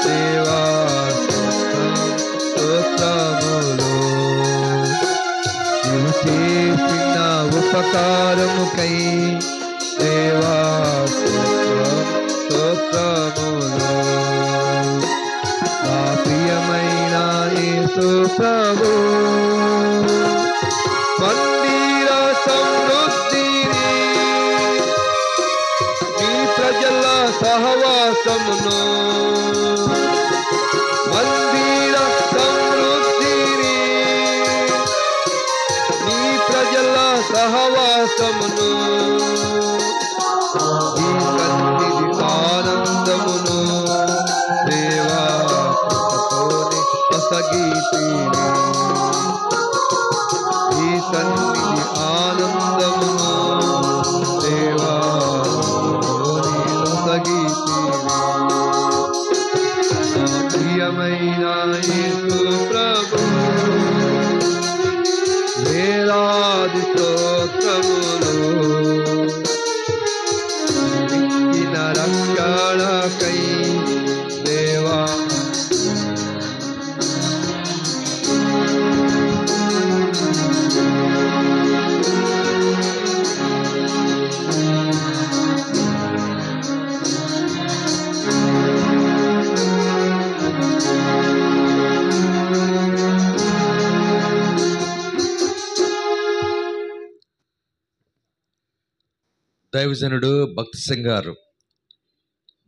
దేవా స్తోత్రములు. నీవు చేసిన ఉపకారముకై దేవా స్తోత్రములు. నా ప్రియమైన యేసు ప్రభు మందిర సమృద్ధిని నీ ప్రజల సహవాసమును మందిర సమృద్ధిని నీ ప్రజల సహవాసమును ఈ సన్నిధి ఆనందమును దేవా కృపతోని ఒసగితివి. ఈ సన్నిధి ఆనందమును దేవా కృపతోని ఒసగితివి. నా ప్రియమైన యేసు ప్రభు వేలాది స్తోత్రములు. ఇచ్చిన రక్షణకై దేవా దైవజనుడు భక్తి సింగ్ గారు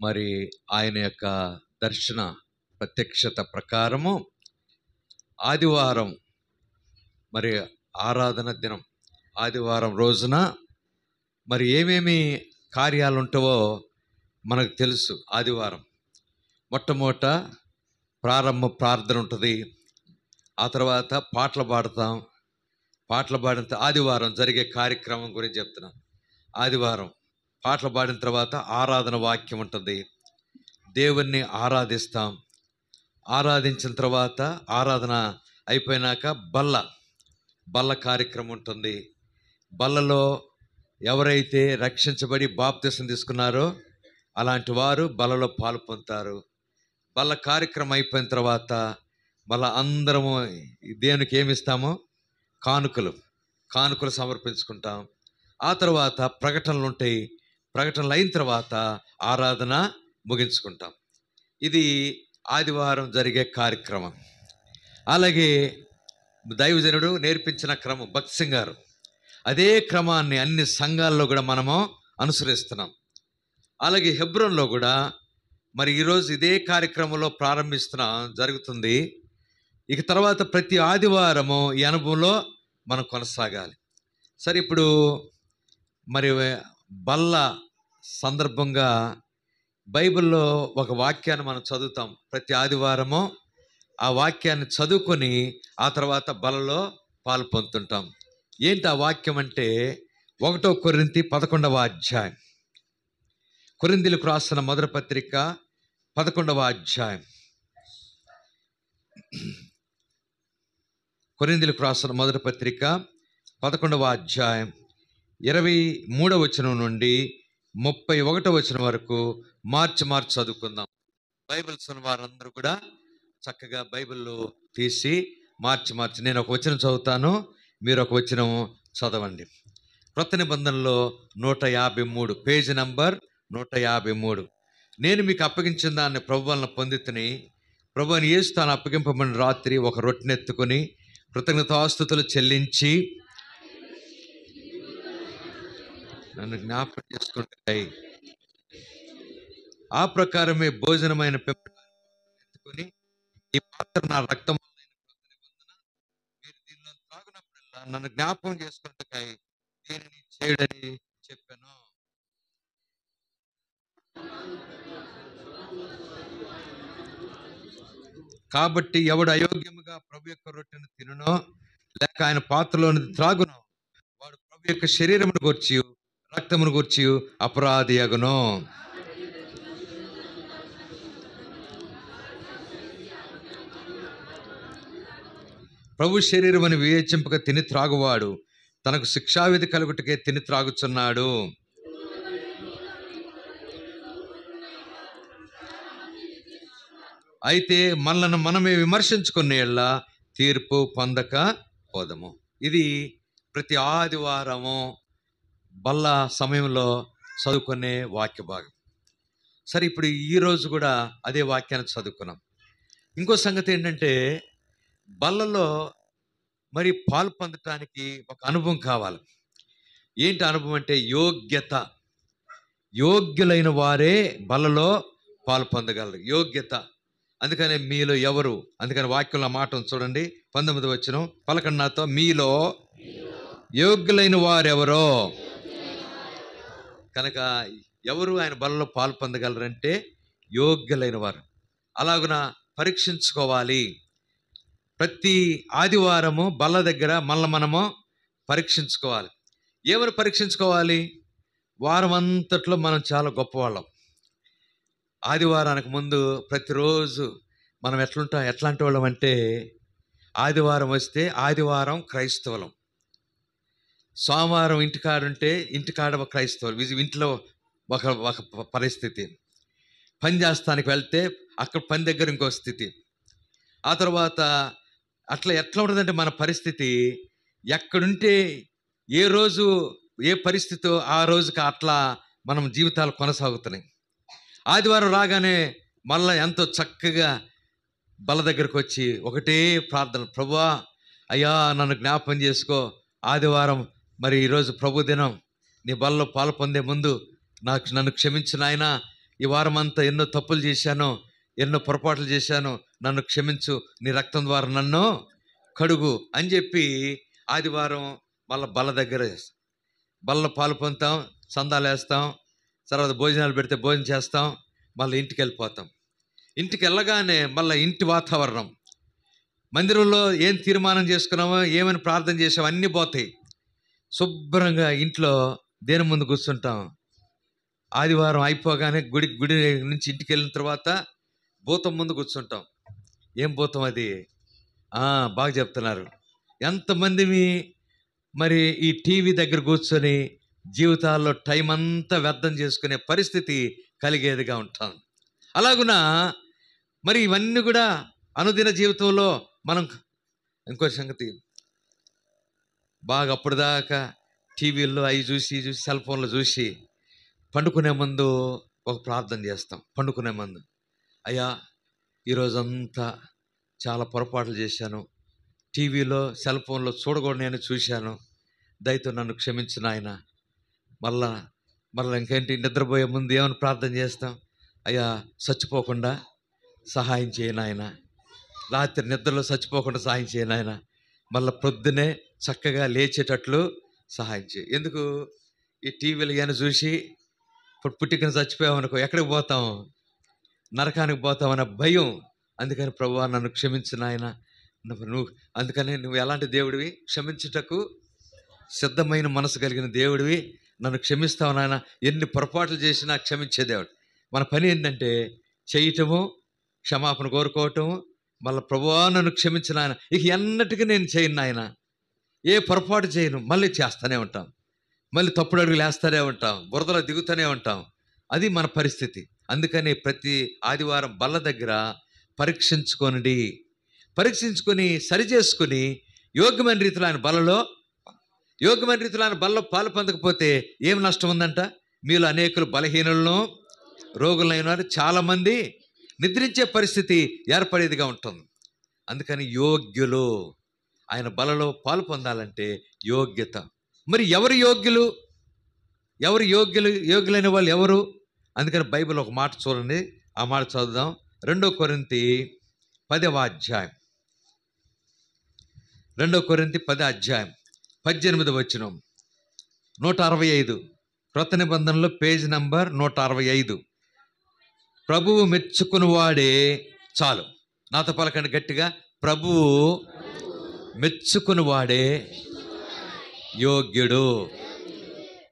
మరి ఆయన యొక్క దర్శన ప్రత్యక్షత ప్రకారము ఆదివారం మరి ఆరాధన దినం ఆదివారం రోజున మరి ఏమేమి కార్యాలు ఉంటావో మనకు తెలుసు. ఆదివారం మొట్టమొదట ప్రారంభ ప్రార్థన ఉంటుంది. ఆ తర్వాత పాటలు పాడతాం. పాటలు పాడిన ఆదివారం జరిగే కార్యక్రమం గురించి చెప్తున్నాం. ఆదివారం పాటలు పాడిన తర్వాత ఆరాధన వాక్యం ఉంటుంది. దేవుణ్ణి ఆరాధిస్తాం. ఆరాధించిన తర్వాత ఆరాధన అయిపోయినాక బల్ల కార్యక్రమం ఉంటుంది. బల్లలో ఎవరైతే రక్షించబడి బాప్తిసం తీసుకున్నారో అలాంటి వారు బల్లలో పాలు పొందుతారు. బల్ల కార్యక్రమం అయిపోయిన తర్వాత మళ్ళీ అందరము దేవునికి ఏమిస్తామో కానుకలు సమర్పించుకుంటాం. ఆ తర్వాత ప్రకటనలు ఉంటాయి. ప్రకటనలు అయిన తర్వాత ఆరాధన ముగించుకుంటాం. ఇది ఆదివారం జరిగే కార్యక్రమం. అలాగే దైవజనుడు నేర్పించిన క్రమం భక్తి సింగ్ గారు అదే క్రమాన్ని అన్ని సంఘాల్లో కూడా మనము అనుసరిస్తున్నాం. అలాగే హెబ్రోన్లో కూడా మరి ఈరోజు ఇదే కార్యక్రమంలో జరుగుతుంది. ఇక తర్వాత ప్రతి ఆదివారము ఈ అనుభవంలో మనం కొనసాగాలి. సరే, ఇప్పుడు మరి బల్ల సందర్భంగా బైబిల్లో ఒక వాక్యాన్ని మనం చదువుతాం. ప్రతి ఆదివారము ఆ వాక్యాన్ని చదువుకొని ఆ తర్వాత బలలో పాలు పొందుతుంటాం. ఏంటి ఆ వాక్యం అంటే 1 కొరింథీ 11వ అధ్యాయం. కొరింథీలకు రాసిన మొదటి పత్రిక 11వ అధ్యాయం. కొరింథీలకు రాసిన మొదటి పత్రిక 11వ అధ్యాయం 23వ వచనం నుండి 31వ వచనం వరకు మార్చి చదువుకుందాం. బైబిల్స్ ఉన్న వారందరూ కూడా చక్కగా బైబిల్లో తీసి మార్చి నేను ఒక వచనం చదువుతాను, మీరు ఒక వచనం చదవండి. క్రొత్త నిబంధనలో 153, పేజీ నంబర్ 153. నేను మీకు అప్పగించిన దాన్ని ప్రభు వలన పొందితిని. ప్రభువుని యేసు తాను అప్పగింపబడిన రాత్రి ఒక రొట్టెనెత్తుకొని కృతజ్ఞతాస్తుతులు చెల్లించి నన్ను జ్ఞాపకం చేసుకుంటాయి. ఆ ప్రకారమే భోజనమైన ఎత్తుకొని ఈ పాత్ర నా రక్తం మీరు దీనిలో త్రాగునప్పుడల్లా నన్ను జ్ఞాపకం చేసుకుంటాయి దీనిని చేయడని చెప్పాను. కాబట్టి ఎవడు అయోగ్యముగా ప్రభు యొక్క రొట్టెను తినునో లేక ఆయన పాత్రలోని త్రాగునో వాడు ప్రభు యొక్క శరీరమును గూర్చి రక్తమును గూర్చి అపరాధి అగును. ప్రభు శరీరమని వివేచింపక తిని త్రాగువాడు తనకు శిక్షావిధి కలుగుటకే తిని త్రాగుచున్నాడు. అయితే మనలను మనమే విమర్శించుకునే తీర్పు పొందక పోదము. ఇది ప్రతి ఆదివారము బల్ల సమయంలో చదువుకునే వాక్య భాగం. సరే, ఇప్పుడు ఈరోజు కూడా అదే వాక్యాన్ని చదువుకున్నాం. ఇంకో సంగతి ఏంటంటే, బల్లలో మరి పాలు పొందటానికి ఒక అనుభవం కావాలి. ఏంటి అనుభవం అంటే యోగ్యత. యోగ్యులైన వారే బల్లలో పాలు పొందగలరు. యోగ్యత. అందుకనే మీలో ఎవరు, అందుకని వాక్యంలో మాట చూడండి, 19వ వచనం పలకండి నాతో. మీలో యోగ్యులైన వారెవరో. కనుక ఎవరు ఆయన బలలో పాలు పొందగలరంటే యోగ్యులైన వారు. అలాగున పరీక్షించుకోవాలి. ప్రతి ఆదివారము బల్ల దగ్గర మనము పరీక్షించుకోవాలి. ఏమని పరీక్షించుకోవాలి? వారం అంతట్లో మనం చాలా గొప్పవాళ్ళం. ఆదివారానికి ముందు ప్రతిరోజు మనం ఎట్లాంటి వాళ్ళం అంటే, ఆదివారం వస్తే ఆదివారం క్రైస్తవులం, సోమవారం ఇంటికాడుంటే ఇంటికాడ ఒక క్రైస్తవులు, ఇంట్లో ఒక పరిస్థితి, పని చేస్తానికి వెళ్తే అక్కడ పని దగ్గర ఇంకో స్థితి. ఆ తర్వాత ఎట్లా ఉంటుందంటే మన పరిస్థితి, ఎక్కడుంటే ఏ రోజు ఏ పరిస్థితి ఆ రోజుకి అట్లా మనం జీవితాలు కొనసాగుతున్నాయి. ఆదివారం రాగానే మళ్ళీ ఎంతో చక్కగా బల్ల దగ్గరకు వచ్చి ఒకటే ప్రార్థన, ప్రభువా అయ్యా నన్ను జ్ఞాపకం చేసుకో, ఆదివారం మరి ఈరోజు ప్రభు దినం, నీ బలలో పాలు పొందే ముందు నన్ను క్షమించు నాయనా, ఈ వారం అంతా ఎన్నో తప్పులు చేశాను, ఎన్నో పొరపాట్లు చేశాను, నన్ను క్షమించు, నీ రక్తం ద్వారా నన్ను కడుగు అని చెప్పి ఆదివారం మళ్ళీ బల్ల దగ్గర బల్ల పాలు పొందుతాం, సందాలు వేస్తాం, తర్వాత భోజనాలు పెడితే భోజనం చేస్తాం, మళ్ళీ ఇంటికి వెళ్ళిపోతాం. ఇంటికి వెళ్ళగానే మళ్ళీ ఇంటి వాతావరణం, మందిరంలో ఏం తీర్మానం చేసుకున్నామో, ఏమని ప్రార్థన చేసామో అన్నీ పోతాయి. శుభ్రంగా ఇంట్లో దేని ముందు కూర్చుంటాం. ఆదివారం అయిపోగానే గుడి నుంచి ఇంటికి వెళ్ళిన తర్వాత భూతం ముందు కూర్చుంటాం. ఏం భూతం అది? బాగా చెప్తున్నారు. ఎంతమంది మరి ఈ టీవీ దగ్గర కూర్చొని జీవితాల్లో టైం అంతా వ్యర్థం చేసుకునే పరిస్థితి కలిగేదిగా ఉంటాం. అలాగున మరి ఇవన్నీ కూడా అనుదిన జీవితంలో మనం, ఇంకో సంగతి, బాగా అప్పుడు దాకా టీవీల్లో అవి చూసి సెల్ ఫోన్లో చూసి పండుకునే ముందు ఒక ప్రార్థన చేస్తాం. పండుకునే ముందు, అయ్యా ఈరోజంతా చాలా పొరపాట్లు చేశాను, టీవీలో సెల్ ఫోన్లో చూడకూడదు నేను చూశాను, దయతో నన్ను క్షమించు నాయన. మళ్ళా ఇంకేంటి, నిద్రపోయే ముందు ఏమని ప్రార్థన చేస్తాం? అయ్యా చచ్చిపోకుండా సహాయం చేయను ఆయన, రాత్రి నిద్రలో చచ్చిపోకుండా సహాయం చేయను ఆయన, మళ్ళీ పొద్దునే చక్కగా లేచేటట్లు సహాయం చేయి. ఎందుకు? ఈ టీవీలు కానీ చూసి పుట్టికను చచ్చిపోయామనుకో ఎక్కడికి పోతాం? నరకానికి పోతామన్న భయం. అందుకని ప్రభువా నన్ను క్షమించు నాయన, అందుకని నువ్వు ఎలాంటి దేవుడివి? క్షమించుటకు సిద్ధమైన మనసు కలిగిన దేవుడివి, నన్ను క్షమిస్తావు నాయన. ఎన్ని పొరపాట్లు చేసినా క్షమించే దేవుడు. మన పని ఏంటంటే చేయటము, క్షమాపణ కోరుకోవటము, మళ్ళీ ప్రభువా నన్ను క్షమించిన ఆయన, ఇక ఎన్నటికీ నేను చేయను ఆయన, ఏ పొరపాటు చేయను, మళ్ళీ చేస్తూనే ఉంటాం, మళ్ళీ తప్పుడు అడుగులు వేస్తూనే ఉంటాం, బురదలో దిగుతూనే ఉంటాం. అది మన పరిస్థితి. అందుకని ప్రతి ఆదివారం బల్ల దగ్గర పరీక్షించుకొని సరిచేసుకుని యోగ్యమైన రీతిలో ఆయన బలలో పాలు పొందకపోతే ఏం నష్టం ఉందంట? మీలో అనేకులు బలహీనులను రోగులైన వారు చాలామంది నిద్రించే పరిస్థితి ఏర్పడేదిగా ఉంటుంది. అందుకని యోగ్యులు ఆయన బలలో పాలు పొందాలంటే యోగ్యత. మరి ఎవరు యోగ్యులైన వాళ్ళు ఎవరు? అందుకని బైబిల్ ఒక మాట చూడండి, ఆ మాట చదువుదాం. 2 కొరింథీ 10వ అధ్యాయం, 2 కొరింథీ 10వ అధ్యాయం 18వ వచనం, 165 క్రొత్త నిబంధనలో పేజ్ నంబర్ 165. ప్రభువు మెచ్చుకుని వాడే చాలు. నాతో పలకండి గట్టిగా, ప్రభువు మెచ్చుకుని వాడే యోగ్యుడు.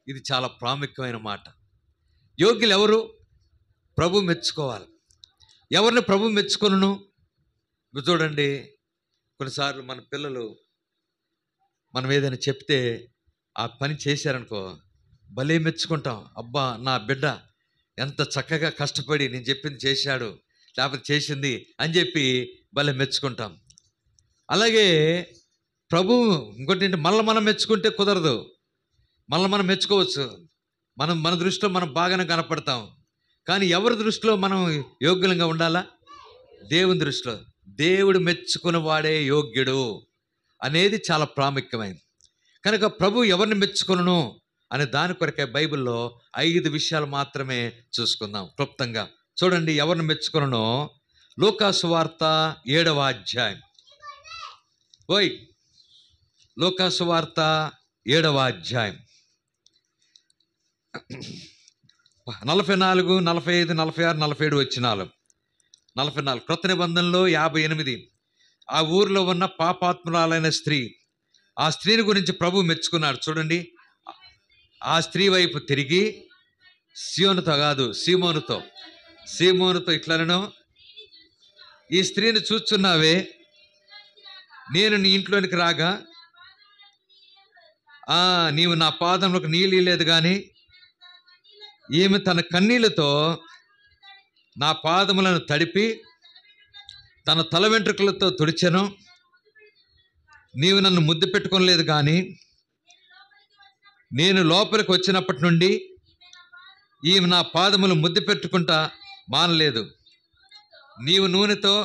ఇది చాలా ప్రాముఖ్యమైన మాట. యోగ్యులు ఎవరు? ప్రభు మెచ్చుకోవాలి. ఎవరిని ప్రభు మెచ్చుకొనును? చూడండి, కొన్నిసార్లు మన పిల్లలు మనం ఏదైనా చెప్తే ఆ పని చేశారనుకో భలే మెచ్చుకుంటాం. అబ్బా నా బిడ్డ ఎంత చక్కగా కష్టపడి నేను చెప్పింది చేశాడు, లేకపోతే చేసింది అని చెప్పి భలే మెచ్చుకుంటాం. అలాగే ప్రభు ఇంకోటి ఏంటి, మళ్ళీ మనం మెచ్చుకుంటే కుదరదు. మళ్ళీ మనం మెచ్చుకోవచ్చు, మన దృష్టిలో మనం బాగానే కనపడతాం. కానీ ఎవరి దృష్టిలో మనం యోగ్యంగా ఉండాలా? దేవుని దృష్టిలో. దేవుడు మెచ్చుకున్న వాడే యోగ్యుడు అనేది చాలా ప్రాముఖ్యమైనది. కనుక ప్రభు ఎవరిని మెచ్చుకొనును అనే దాని కొరకే బైబిల్లో 5 విషయాలు మాత్రమే చూసుకుందాం క్లుప్తంగా. చూడండి, ఎవరిని మెచ్చుకొనునో లూకాసు వార్త 7వ అధ్యాయం. లూకాసు వార్త 7వ అధ్యాయం 44, 45, 46, 47 వచనాలు. 44 క్రొత్త నిబంధనలో 58. ఆ ఊరిలో ఉన్న పాపాత్మురాలైన స్త్రీ, ఆ స్త్రీని గురించి ప్రభు మెచ్చుకున్నాడు. చూడండి, ఆ స్త్రీ వైపు తిరిగి సీమోనుతో ఇట్లనను, ఈ స్త్రీని చూస్తున్నావే, నేను నీ ఇంట్లోనికి రాగా నీవు నా పాదములకు నీళ్ళు ఇవ్వలేదు, కానీ ఈమె తన కన్నీళ్లతో నా పాదములను తడిపి తన తల వెంట్రుకలతో తుడిచెను. నీవు నన్ను ముద్దు పెట్టుకోలేదు, కానీ నేను లోపలికి వచ్చినప్పటి నుండి ఈమె నా పాదములు ముద్దు పెట్టుకుంటా మానలేదు. నీవు నూనెతో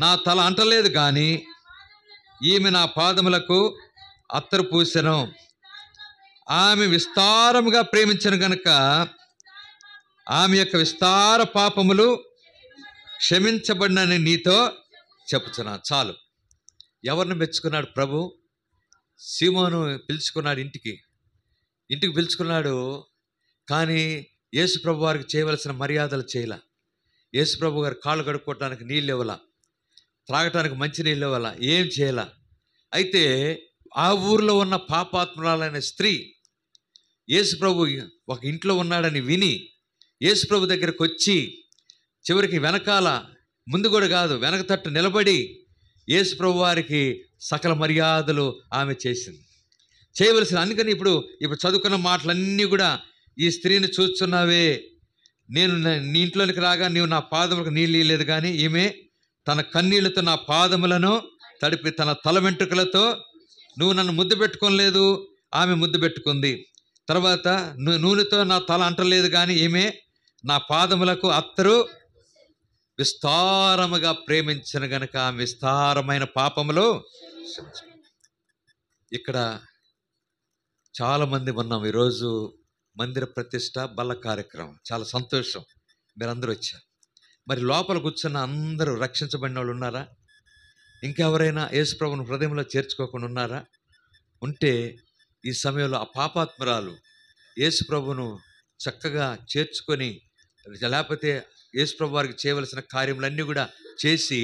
నా తల అంటలేదు, కానీ ఈమె నా పాదములకు అత్తరు పూసెను. ఆమె విస్తారముగా ప్రేమించను గనుక ఆమె యొక్క విస్తార పాపములు క్షమించబడినని నీతో చెప్పుచున్నా. చాలు. ఎవరిని మెచ్చుకున్నాడు ప్రభు? సీమోను పిలుచుకున్నాడు, ఇంటికి పిలుచుకున్నాడు. కానీ యేసు ప్రభు వారికి చేయవలసిన మర్యాదలు చేయలా. యేసు ప్రభు గారు కాళ్ళు కడుక్కోవటానికి నీళ్ళు ఇవ్వాల, త్రాగటానికి మంచి నీళ్ళు ఇవ్వాల, ఏం చేయాల. అయితే ఆ ఊరిలో ఉన్న పాపాత్మురాలైన స్త్రీ యేసు ప్రభు ఒక ఇంట్లో ఉన్నాడని విని యేసు ప్రభు దగ్గరకు వచ్చి, చివరికి వెనకాల, ముందు కూడా కాదు, వెనక తట్టు నిలబడి యేసు ప్రభు వారికి సకల మర్యాదలు ఆమె చేసింది, చేయవలసిన. అందుకని ఇప్పుడు చదువుకున్న మాటలన్నీ కూడా, ఈ స్త్రీని చూస్తున్నావే, నేను నీ ఇంట్లోనికి రాగా నీవు నా పాదములకు నీళ్ళు ఇవ్వలేదు, కానీ ఈమె తన కన్నీళ్లతో నా పాదములను తడిపి తన తల వెంట్రుకలతో, నువ్వు నన్ను ముద్దు పెట్టుకోలేదు, ఆమె ముద్దు పెట్టుకుంది. తర్వాత నూనెతో నా తల అంటలేదు, కానీ ఈమె నా పాదములకు అత్తరు విస్తారముగా ప్రేమించిన గనక ఆమె విస్తారమైన పాపములు. ఇక్కడ చాలామంది ఉన్నాం. ఈరోజు మందిర ప్రతిష్ట బల్ల కార్యక్రమం, చాలా సంతోషం, మీరందరూ వచ్చారు. మరి లోపల కూర్చున్న అందరూ రక్షించబడిన వాళ్ళు ఉన్నారా? ఇంకెవరైనా యేసు ప్రభువును హృదయంలో చేర్చుకోకుండా ఉన్నారా? ఉంటే ఈ సమయంలో ఆ పాపాత్మురాలు యేసు ప్రభువును చక్కగా చేర్చుకొని, లేకపోతే యేసు ప్రభు వారికి చేయవలసిన కార్యములన్నీ కూడా చేసి,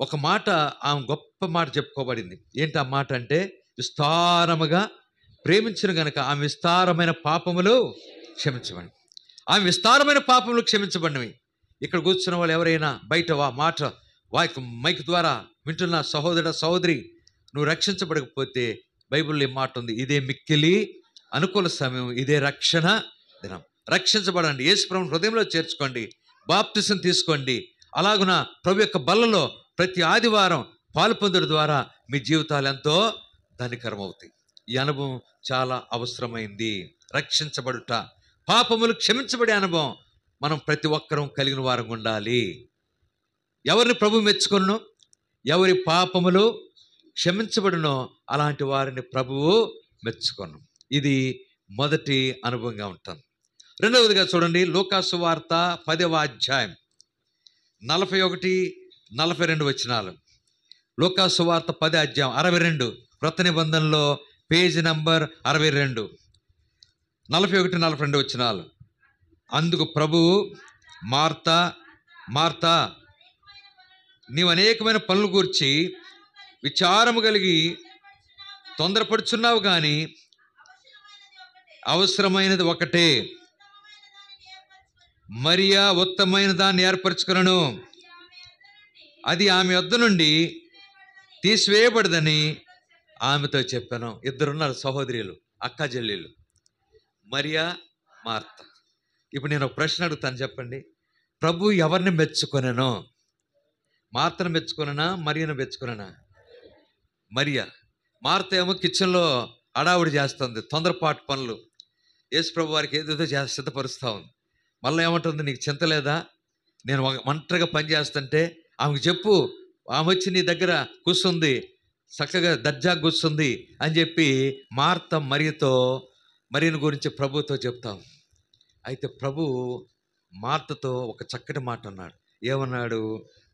ఒక మాట, ఆమె గొప్ప మాట చెప్పుకోబడింది. ఏంటి ఆ మాట అంటే, విస్తారముగా ప్రేమించిన గనక ఆమె విస్తారమైన పాపములు క్షమించబడి. ఆమె విస్తారమైన పాపములు క్షమించబడినవి. ఇక్కడ కూర్చున్న వాళ్ళు ఎవరైనా బయట మాట మైక్ ద్వారా వింటున్న సహోదర సహోదరి, నువ్వు రక్షించబడకపోతే బైబిల్లో ఈ మాట ఉంది, ఇదే మిక్కిలి అనుకూల సమయం, ఇదే రక్షణ దినం. రక్షించబడండి, యేసు ప్రభువును హృదయంలో చేర్చుకోండి, బాప్తిసం తీసుకోండి. అలాగున ప్రభు యొక్క బల్లలో ప్రతి ఆదివారం పాలు పొందడం ద్వారా మీ జీవితాలు ఎంతో ధనికరం అవుతాయి. ఈ అనుభవం చాలా అవసరమైంది. రక్షించబడుట, పాపములు క్షమించబడే అనుభవం మనం ప్రతి ఒక్కరూ కలిగిన వారంగా ఉండాలి. ఎవరిని ప్రభు మెచ్చుకొనునో, ఎవరి పాపములు క్షమించబడునో అలాంటి వారిని ప్రభువు మెచ్చుకొను. ఇది మొదటి అనుభవంగా ఉంటుంది. రెండవదిగా చూడండి, లూకాసు వార్త 10వ అధ్యాయం 41, 42 వచనాలు. లూకాసు వార్త 10 అధ్యాయం 62, క్రొత్త నిబంధనలో పేజీ నంబర్ 62, 41, 42 వచనాలు. అందుకు ప్రభువు, మార్తా మార్తా, నీవు అనేకమైన పనులు గూర్చి విచారము కలిగి తొందరపడుచున్నావు, కానీ అవసరమైనది ఒకటే. మరియా ఉత్తమమైన దాన్ని ఏర్పరచుకొనెను, అది ఆమె వద్ద నుండి తీసివేయబడదని ఆమెతో చెప్పాను. ఇద్దరున్నారు సహోదరులు, అక్క చెల్లెళ్ళు, మరియా, మార్త. ఇప్పుడు నేను ఒక ప్రశ్న అడుగుతాను, చెప్పండి. ప్రభు ఎవరిని మెచ్చుకొనెనో? మార్తను మెచ్చుకొననా, మరియను మెచ్చుకొననా? మరియ. మార్త ఏమో కిచెన్లో హడావుడి చేస్తుంది, తొందరపాటు పనులు. యేసు ప్రభు వారికి ఏదేదో సిద్ధపరుస్తూ ఉంది. మళ్ళీ ఏమంటుంది, నీకు చింత లేదా? నేను ఒంటరిగా పని చేస్తుంటే ఆమెకు చెప్పు, ఆమె వచ్చి నీ దగ్గర కూర్చుంది, చక్కగా దర్జా కూర్చుంది అని చెప్పి మార్త మరియను గురించి ప్రభుతో చెప్తాం. అయితే ప్రభు మార్తతో ఒక చక్కటి మాట అన్నాడు. ఏమన్నాడు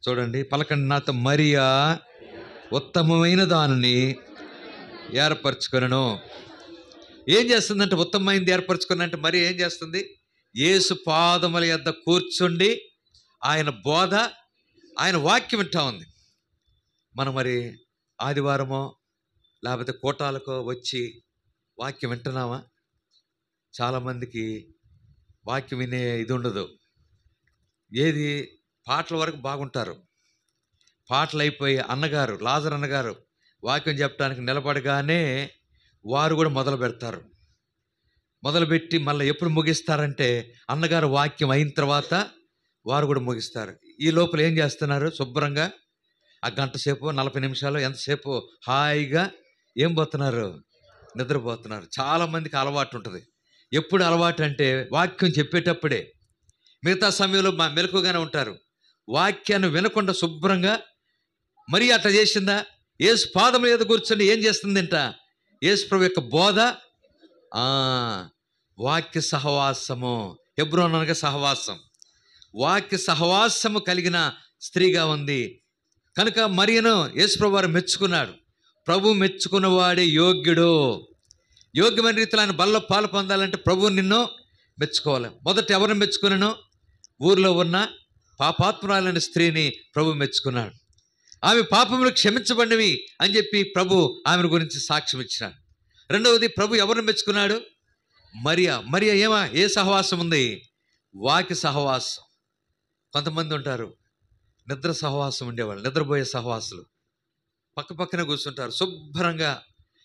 చూడండి, పలకండి నాతో. మరియా ఉత్తమమైన దానిని ఏర్పరచుకొనెను. ఏం చేస్తుందంటే, ఉత్తమమైనది ఏర్పరచుకున్నంటే మరి ఏం చేస్తుంది? యేసు పాదముల యొద్ద కూర్చుండి ఆయన బోధ, ఆయన వాక్యం వింటా ఉంది. మనం మరి ఆదివారమో లేకపోతే కూటాలకో వచ్చి వాక్యం వింటున్నామా? చాలామందికి వాక్యం వినే ఇది ఉండదు. ఏది పాటల వరకు బాగుంటారు. పాటలు అయిపోయి లాజర్ అన్నగారు వాక్యం చెప్పడానికి నిలబడగానే వారు కూడా మొదలు పెడతారు. మొదలుపెట్టి మళ్ళీ ఎప్పుడు ముగిస్తారంటే అన్నగారు వాక్యం అయిన తర్వాత వారు కూడా ముగిస్తారు. ఈ లోపల ఏం చేస్తున్నారు? శుభ్రంగా ఆ గంట సేపు 40 నిమిషాలు ఎంతసేపు హాయిగా ఏం పోతున్నారు? నిద్రపోతున్నారు. చాలామందికి అలవాటు ఉంటుంది. ఎప్పుడు అలవాటు అంటే వాక్యం చెప్పేటప్పుడే. మిగతా సమయంలో మెలకుగానే ఉంటారు. వాక్యాన్ని వినకుండా శుభ్రంగా. మరి అట్లా చేసిందా? యేసు పాదం మీద కూర్చొని ఏం చేస్తుందంట? యేసు ప్రభు యొక్క బోధ, వాక్య సహవాసము. హెబ్రోన్ అనగా సహవాసం. వాక్య సహవాసము కలిగిన స్త్రీగా ఉంది కనుక మరియను యేసు ప్రభు వారు మెచ్చుకున్నాడు. ప్రభు మెచ్చుకున్నవాడే యోగ్యుడు. యోగ్యమైన రీతిలో ఆయన బల్లో పాలు పొందాలంటే ప్రభువు నిన్ను మెచ్చుకోవాలి. మొదట ఎవరిని మెచ్చుకున్నాను? ఊర్లో ఉన్న పాపాత్మురాలైన స్త్రీని ప్రభు మెచ్చుకున్నాడు. ఆమె పాపములు క్షమించబడినవి అని చెప్పి ప్రభు ఆమెను గురించి సాక్ష్యం ఇచ్చినాడు. రెండవది, ప్రభు ఎవరిని మెచ్చుకున్నాడు? మరియ ఏ సహవాసం ఉంది? వాక్య సహవాసం. కొంతమంది ఉంటారు నిద్ర సహవాసం ఉండేవాళ్ళు, నిద్రపోయే సహవాసులు. పక్కనే కూర్చుంటారు శుభ్రంగా,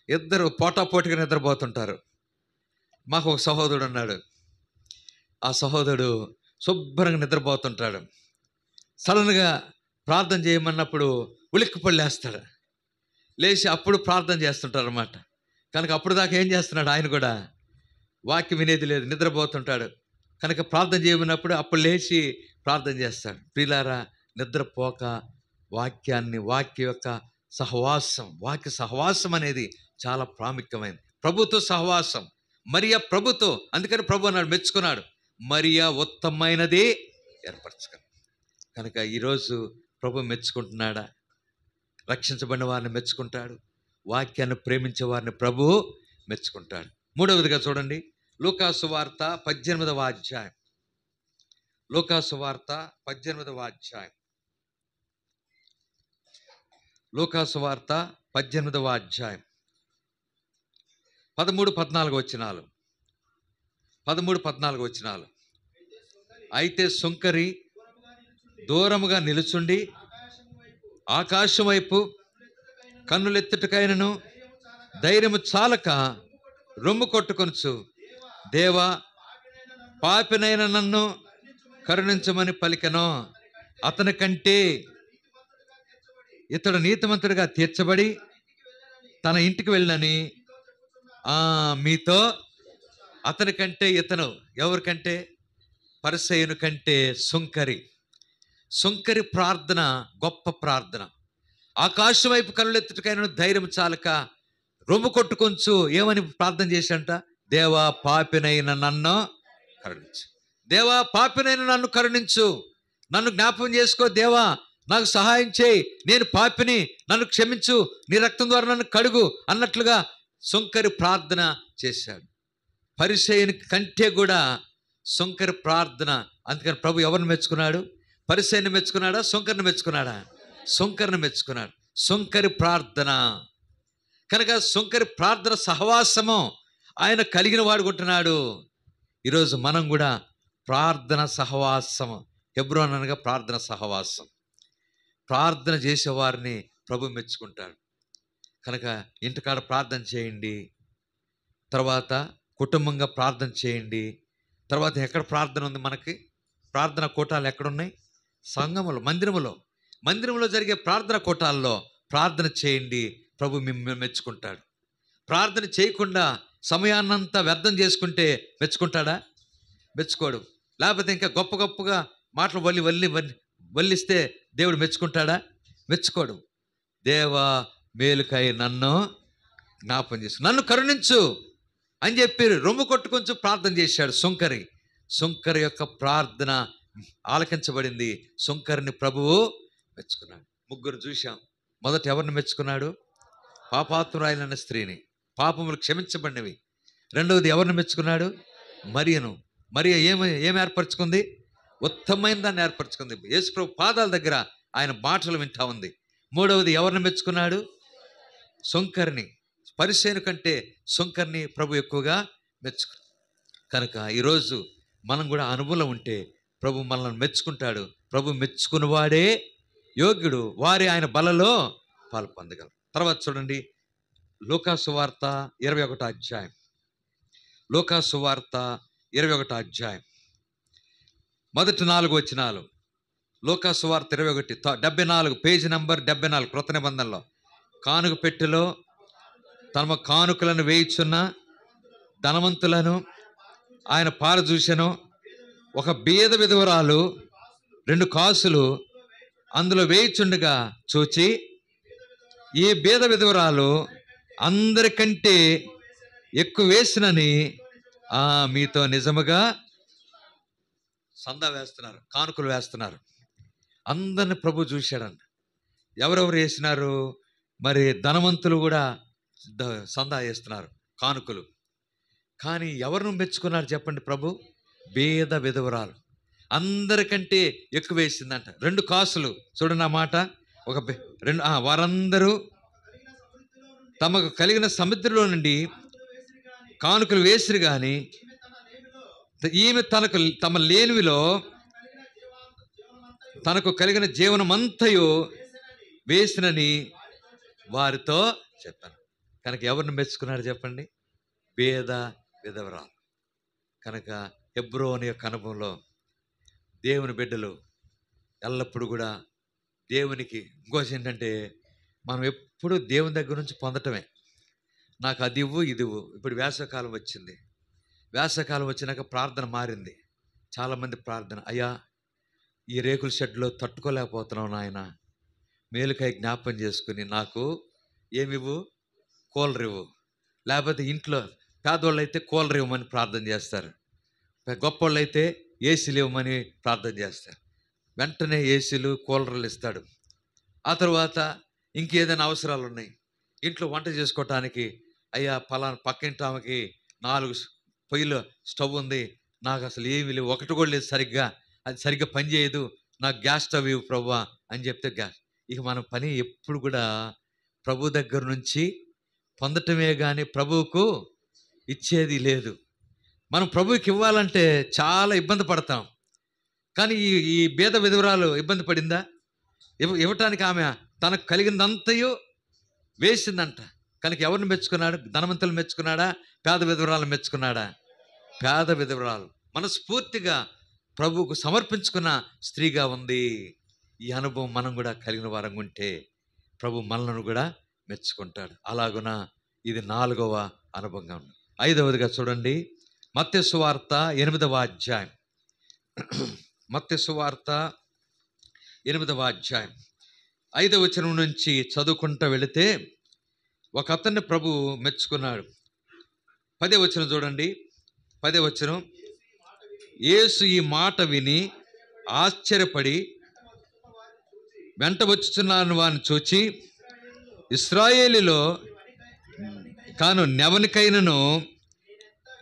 ఇద్దరు పోటాపోటీగా నిద్రపోతుంటారు. మాకు ఒక సహోదరుడు ఉన్నాడు. ఆ సహోదరుడు శుభ్రంగా నిద్రపోతుంటాడు. సడన్గా ప్రార్థన చేయమన్నప్పుడు ఉలిక్కిపళ్ళేస్తాడు. లేచి అప్పుడు ప్రార్థన చేస్తుంటారు అన్నమాట. కనుక అప్పుడు దాకా ఏం చేస్తున్నాడు? ఆయన కూడా వాక్యం వినేది లేదు, నిద్రపోతుంటాడు. కనుక ప్రార్థన చేయమన్నప్పుడు అప్పుడు లేచి ప్రార్థన చేస్తాడు. ప్రియులారా, నిద్రపోక వాక్య యొక్క సహవాసం, వాక్య సహవాసం అనేది చాలా ప్రాముఖ్యమైనది. ప్రభుతో సహవాసం. మరియ ప్రభుతో, అందుకని ప్రభు అన్నాడు, మెచ్చుకున్నాడు. మరియ ఉత్తమమైనది ఏర్పరచుకున్నాడు. కనుక ఈరోజు ప్రభు మెచ్చుకుంటున్నాడా? రక్షించబడిన వారిని మెచ్చుకుంటాడు. వాక్యాన్ని ప్రేమించే వారిని ప్రభు మెచ్చుకుంటాడు. మూడవదిగా చూడండి, లూకాసు వార్త 18వ అధ్యాయం. లూకాసు వార్త 18వ అధ్యాయం. లూకాసు వార్త 18వ అధ్యాయం 13-14 వచనాలు. 13-14 వచనాలు. అయితే సుంకరి దూరముగా నిలుచుండి ఆకాశం వైపు కన్నులెత్తుటకైనను ధైర్యము చాలక రొమ్ము కొట్టుకొనుచు, దేవా, పాపినైన నన్ను కరుణించమని పలికెను. అతని కంటే ఇతడు నీతిమంతుడిగా తీర్చబడి తన ఇంటికి వెళ్ళనని మీతో. అతని కంటే ఇతను ఎవరికంటే? పరిసయ్యుని కంటే సుంకరి ప్రార్థన గొప్ప ప్రార్థన. ఆకాశం వైపు కనులెత్తుటకైన ధైర్యం చాలక రొమ్ము కొట్టుకొంచు ఏమని ప్రార్థన చేశాంట? దేవా, పాపినైన నన్ను కరుణించు. దేవా, పాపినైన నన్ను కరుణించు, నన్ను జ్ఞాపకం చేసుకో. దేవా, నాకు సహాయం చేయి, నేను పాపిని, నన్ను క్షమించు, నీ రక్తం ద్వారా నన్ను కడుగు అన్నట్లుగా సుంకరి ప్రార్థన చేశాడు. పరిసయ్యుని కంటే కూడా సుంకరి ప్రార్థన. అందుకని ప్రభు ఎవరిని మెచ్చుకున్నాడు? పరిసయ్యుని మెచ్చుకున్నాడా? సుంకరిని మెచ్చుకున్నాడా? సుంకరిని మెచ్చుకున్నాడు. సుంకరి ప్రార్థన. కనుక సుంకరి ప్రార్థన సహవాసము ఆయన కలిగిన వాడుకుంటున్నాడు. ఈరోజు మనం కూడా ప్రార్థన సహవాసము, హెబ్రోన్ అనగా ప్రార్థన సహవాసం. ప్రార్థన చేసేవారిని ప్రభు మెచ్చుకుంటాడు. కనుక ఇంటికాడ ప్రార్థన చేయండి, తర్వాత కుటుంబంగా ప్రార్థన చేయండి. తర్వాత ఎక్కడ ప్రార్థన ఉంది మనకి? ప్రార్థన కూటాలు ఎక్కడున్నాయి? సంఘములో, మందిరంలో జరిగే ప్రార్థన కూటాల్లో ప్రార్థన చేయండి, ప్రభు మిమ్మల్ని మెచ్చుకుంటాడు. ప్రార్థన చేయకుండా సమయాన్నంతా వ్యర్థం చేసుకుంటే మెచ్చుకుంటాడా? మెచ్చుకోడు. లేకపోతే ఇంకా గొప్పగా మాటలు వల్లిస్తే దేవుడు మెచ్చుకుంటాడా? మెచ్చుకోడు. దేవా మేలుకై నన్ను జ్ఞాపం చేసు, నన్ను కరుణించు అని చెప్పి రొమ్ము కొట్టుకొంచు ప్రార్థన చేశాడు సుంకరి యొక్క ప్రార్థన ఆలకించబడింది. సుంకరిని ప్రభువు మెచ్చుకున్నాడు. ముగ్గురు చూశాం. మొదట ఎవరిని మెచ్చుకున్నాడు? పాపాత్మురాలైన స్త్రీని, పాపములు క్షమించబడినవి. రెండవది ఎవరిని మెచ్చుకున్నాడు? మరియ ఏమి ఏర్పరచుకుంది? ఉత్తమమైన దాన్ని ఏర్పరచుకుంది. యేసుప్రభు పాదాల దగ్గర ఆయన మాటలు వింటా ఉంది. మూడవది ఎవరిని మెచ్చుకున్నాడు? సుంకరిని. పరిసేను కంటే సుంకరిని ప్రభు ఎక్కువగా మెచ్చుకున్నాడు. కనుక ఈరోజు మనం కూడా అనుభవం ఉంటే ప్రభు మనల్ని మెచ్చుకుంటాడు. ప్రభు మెచ్చుకున్నవాడే యోగ్యుడు, వారి ఆయన బలలో పాలు పొందగలరు. తర్వాత చూడండి, లూకాసు వార్త 21వ అధ్యాయం. లూకాసు వార్త 21వ అధ్యాయం మొదటి 4 వచనాలు. లూకాసు వార్త 21, 74, పేజీ నంబర్ 74, కృత నిబంధనలో. కానుక పెట్టెలో తమ కానుకలను వేయిచున్న ధనవంతులను ఆయన పారజూసెను. ఒక బీద విధవరాలు 2 కాసులు అందులో వేయిచుండగా చూచి, ఈ బీద విధవరాలు అందరికంటే ఎక్కువ వేసినని మీతో నిజముగా సందా వేస్తున్నారు, కానుకలు వేస్తున్నారు. అందరిని ప్రభు చూశాడంట. ఎవరెవరు వేసినారు? మరి ధనవంతులు కూడా సందా వేస్తున్నారు, కానుకలు. కానీ ఎవరిని మెచ్చుకున్నారు చెప్పండి ప్రభు? బీద విధవరాలు అందరికంటే ఎక్కువ వేసిందంట. 2 కాసులు. చూడండి ఆ మాట. వారందరూ తమకు కలిగిన సముద్రంలో నుండి కానుకలు వేసిరు కానీ ఈమె తమ లేనివిలో తనకు కలిగిన జీవనమంతయు వేసినని వారితో చెప్పాను. కనుక ఎవరిని మెచ్చుకున్నాడు చెప్పండి? బీద విధవరాలు. కనుక హెబ్రోను యొక్క అనుభవంలో దేవుని బిడ్డలు ఎల్లప్పుడూ కూడా దేవునికి ఇంకోసం ఏంటంటే, మనం ఎప్పుడు దేవుని దగ్గర నుంచి పొందటమే. నాకు అది ఇవ్వు, ఇది ఇవ్వు. ఇప్పుడు వేసవకాలం వచ్చింది. వేసవకాలం వచ్చినాక ప్రార్థన మారింది. చాలామంది ప్రార్థన, అయ్యా ఈ రేకుల షెడ్లో తట్టుకోలేకపోతున్నావు నాయన, మేలుకై జ్ఞాపం చేసుకుని నాకు ఏమివ్వు? కూలర్ ఇవ్వు. లేకపోతే ఇంట్లో పేదవాళ్ళు అయితే కూలర్ ఇవ్వమని ప్రార్థన చేస్తారు. గొప్పవాళ్ళు అయితే ఏసీలు ఇవ్వమని ప్రార్థన చేస్తారు. వెంటనే ఏసీలు కూలర్లు ఇస్తాడు. ఆ తర్వాత ఇంకేదైనా అవసరాలు ఉన్నాయి, ఇంట్లో వంట చేసుకోవటానికి, అయ్యా పలానా పక్కింటి ఆమెకి 4 పొయ్యిలో స్టవ్ ఉంది, నాకు అసలు ఏమి లేవు, ఒకటి కూడా లేదు సరిగ్గా, అది సరిగ్గా పనిచేయదు, నాకు గ్యాస్ స్టవ్ ఇవ్వు ప్రభువా అని చెప్తే గ్యాస్. ఇక మన పని ఎప్పుడు కూడా ప్రభు దగ్గర నుంచి పొందటమే కానీ ప్రభువుకు ఇచ్చేది లేదు. మనం ప్రభువుకి ఇవ్వాలంటే చాలా ఇబ్బంది పడతాం. కానీ ఈ బీద విధవరాలు ఇబ్బంది పడిందా? ఇవ్వటానికి ఆమె తనకు కలిగినంతయు వేసిందంట. కనుక ఎవరిని మెచ్చుకున్నాడు? ధనవంతులు మెచ్చుకున్నాడా? పేద విధవరాలు మెచ్చుకున్నాడా? పేద విధవరాలు మనస్ఫూర్తిగా ప్రభువుకు సమర్పించుకున్న స్త్రీగా ఉంది. ఈ అనుభవం మనం కూడా కలిగిన వారంగా ఉంటే ప్రభు మనలను కూడా మెచ్చుకుంటాడు. అలాగున ఇది 4వ అనుభవంగా ఉంది. 5వదిగా చూడండి, మత్తయి సువార్త 8వ అధ్యాయం. మత్తయి సువార్త 8వ అధ్యాయం 5వ వచనం నుంచి చదువుకుంటూ వెళితే, ఒక అతన్ని ప్రభు మెచ్చుకున్నాడు. 10వ వచనం చూడండి. 10వ వచనం, యేసు ఈ మాట విని ఆశ్చర్యపడి వెంట వచ్చుచున్నాను వారిని చూచి, ఇశ్రాయేలులో కాను నెవనికైనను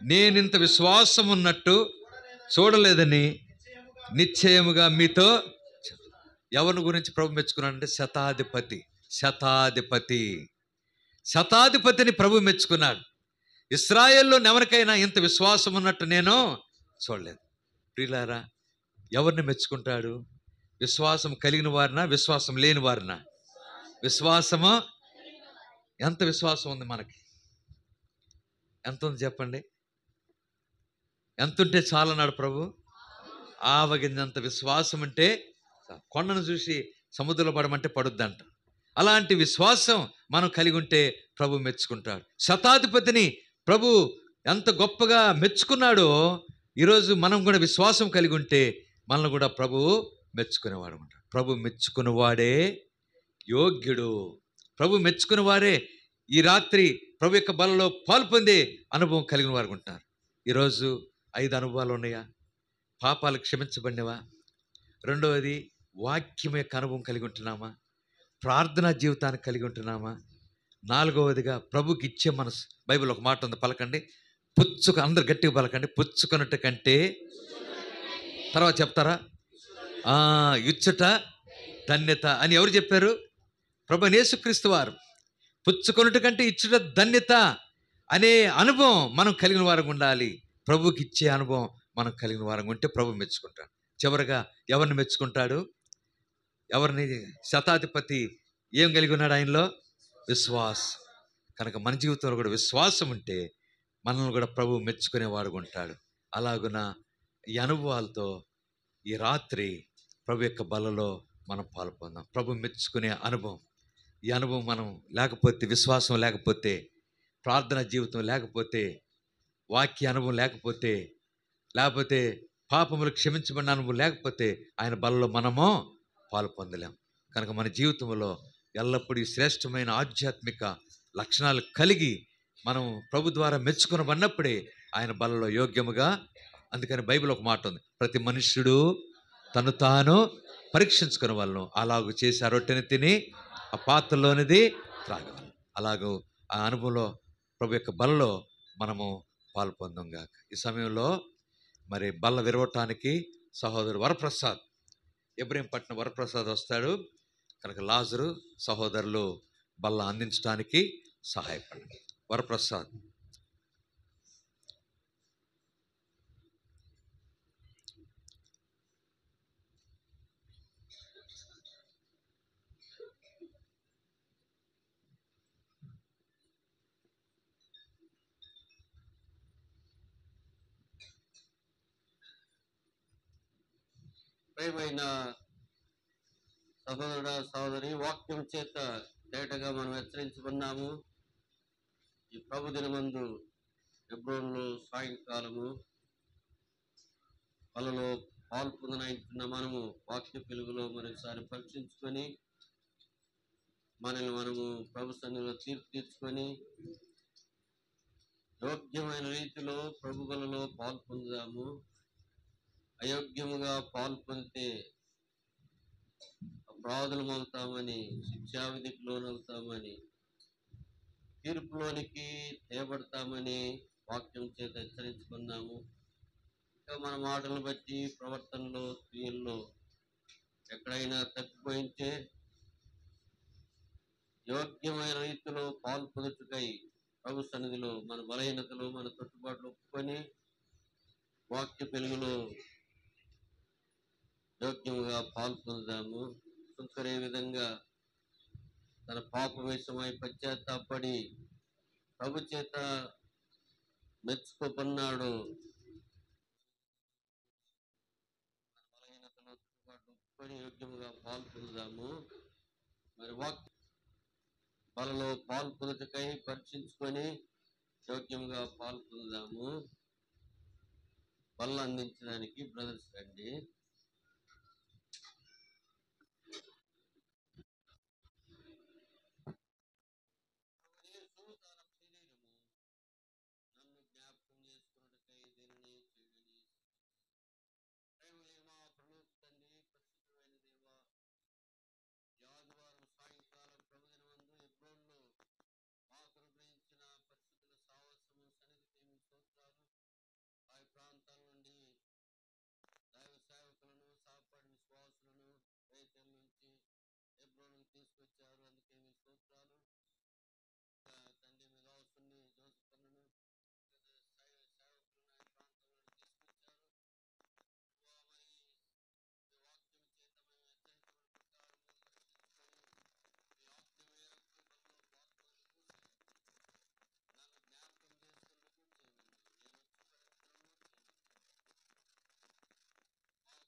నేనింత విశ్వాసం ఉన్నట్టు చూడలేదని నిశ్చయముగా మీతో. ఎవరి గురించి ప్రభు మెచ్చుకున్నాడంటే శతాధిపతిని ప్రభు మెచ్చుకున్నాడు. ఇశ్రాయేల్లో ఎవరికైనా ఇంత విశ్వాసం ఉన్నట్టు నేను చూడలేదు. ప్రియులారా, ఎవరిని మెచ్చుకుంటాడు? విశ్వాసం కలిగిన వారినా, విశ్వాసం లేని వారినా? విశ్వాసము. ఎంత విశ్వాసం ఉంది మనకి? ఎంత ఉంది చెప్పండి? ఎంత ఉంటే చాలన్నాడు ప్రభు? ఆవగింజంత విశ్వాసం ఉంటే కొండను చూసి సముద్రంలో పడమంటే పడుద్దంట. అలాంటి విశ్వాసం మనం కలిగి ఉంటే ప్రభు మెచ్చుకుంటాడు. శతాధిపతిని ప్రభు ఎంత గొప్పగా మెచ్చుకున్నాడో ఈరోజు మనం కూడా విశ్వాసం కలిగి ఉంటే మనల్ని కూడా ప్రభువు మెచ్చుకునేవాడు ఉంటాడు. ప్రభు మెచ్చుకునేవాడే యోగ్యుడు. ప్రభు మెచ్చుకునేవారే ఈ రాత్రి ప్రభు యొక్క బలలో పాలు పొందే అనుభవం కలిగిన వారు ఉంటారు. ఈరోజు 5 అనుభవాలు ఉన్నాయా? పాపాలు క్షమించబడినవా? రెండవది వాక్యం యొక్క అనుభవం కలిగి ఉంటున్నామా? ప్రార్థనా జీవితాన్ని కలిగి ఉంటున్నామా? నాలుగవదిగా ప్రభుకి ఇచ్చే మనసు. బైబిల్ ఒక మాట ఉంది, పలకండి. అందరు గట్టిగా పలకండి. పుచ్చుకొనుట కంటే, తర్వాత చెప్తారా? ఇచ్చుట ధన్యత అని ఎవరు చెప్పారు? ప్రభు యేసుక్రీస్తు వారు. పుచ్చుకొనుట కంటే ఇచ్చుట ధన్యత అనే అనుభవం మనం కలిగిన వారంగా ఉండాలి. ప్రభుకి ఇచ్చే అనుభవం మనం కలిగిన వారంగా ఉంటే ప్రభు మెచ్చుకుంటాడు. చివరిగా ఎవరిని మెచ్చుకుంటాడు? ఎవరిని? శతాధిపతి ఏం కలిగి ఉన్నాడు? ఆయనలో విశ్వాసం. కనుక మన జీవితంలో కూడా విశ్వాసం ఉంటే మనల్ని కూడా ప్రభు మెచ్చుకునేవాడుగా ఉంటాడు. అలాగున ఈ అనుభవాలతో ఈ రాత్రి ప్రభు యొక్క బలలో మనం పాల్పొందాం. ప్రభు మెచ్చుకునే అనుభవం. ఈ అనుభవం మనం లేకపోతే, విశ్వాసం లేకపోతే, ప్రార్థనా జీవితం లేకపోతే, వాక్య అనుభవం లేకపోతే పాపములు క్షమించబడిన అనుభవం లేకపోతే ఆయన బలలో మనము పాలు పొందలేం. కనుక మన జీవితంలో ఎల్లప్పుడూ శ్రేష్టమైన ఆధ్యాత్మిక లక్షణాలు కలిగి మనం ప్రభు ద్వారా మెచ్చుకునబడినప్పుడే ఆయన బలలో యోగ్యముగా. అందుకని బైబిల్ ఒక మాట ఉంది, ప్రతి మనుష్యుడు తను తాను పరీక్షించుకునే వాళ్ళను అలాగూ చేసి ఆ రొట్టెని తిని ఆ పాత్రలోనిది త్రాగవాలి. అలాగూ ఆ అనుభవంలో ప్రభు యొక్క బలలో మనము పాలు పొందంగాక. ఈ సమయంలో మరి బల్ల విరవటానికి సహోదరుడు వరప్రసాద్, ఇబ్రహీంపట్నం వరప్రసాద్ వస్తాడు. కనుక లాజరు సహోదరులు బల్ల అందించడానికి సహాయపడండి. వరప్రసాద్. ప్రియమైన సహోదరుడ సహోదరి, వాక్యం చేత తేటగా మనం హెచ్చరించుకున్నాము. ఈ ప్రభు దినమందు హెబ్రోన్లో సాయంకాలము వాళ్ళలో పాల్పొందనంటున్న మనము వాక్య వెలుగులో మరోసారి పరీక్షించుకొని మనల్ని మనము ప్రభు సన్నిధిలో తీర్పు తీర్చుకొని యోగ్యమైన రీతిలో ప్రభు బలలో పాల్పొందుదాము. అయోగ్యముగా పాల్పొందితే అపరాధులం అవుతామని, శిక్షావిధికి లోనవుతామని, తీర్పులోనికి తేబడతామని వాక్యం చేత హెచ్చరించుకున్నాము. ఇంకా మన మాటలను బట్టి ప్రవర్తనలో, క్రియల్లో ఎక్కడైనా తప్పిపోయింటే యోగ్యమైన రీతిలో పాల్పొందుటకై ప్రభు సన్నిధిలో మన బలహీనతలు, మన తొట్టుబాట్లు ఒప్పుకొని వాక్య వెలుగులో యోగ్యముగా పాల్పొందుదాము. సుంకరే విధంగా తన పాప విషయమై పశ్చాత్తాపడి ప్రభు చేత మెచ్చుకోబన్నాడు. మన బలహీనతలో తొట్టుబాట్లు ఒప్పుకొని యోగ్యముగా పాల్పొందుదాము. మరి వాక్య బలలో పాల్పొందుటకై పరీక్షించుకొని యోగ్యముగా పాల్పొందుదాము. బల్ల అందించడానికి బ్రదర్స్ రండి. తీసుకొచ్చారు, అందుకే మీ స్తోత్రాలు. తండ్రి మీ దాసుని జోసఫ్ను సేవకులను ప్రాంతంలో తీసుకొచ్చారు. మీ వాక్యం చేత మేము హెచ్చరించబడి ప్రకారము మీ ఆజ్ఞ మేరకు బలలో పాల్గొనేందుకు నన్ను జ్ఞాపకం చేసుకున్నట్టు చేయమని నేను వచ్చి పరిస్థితులను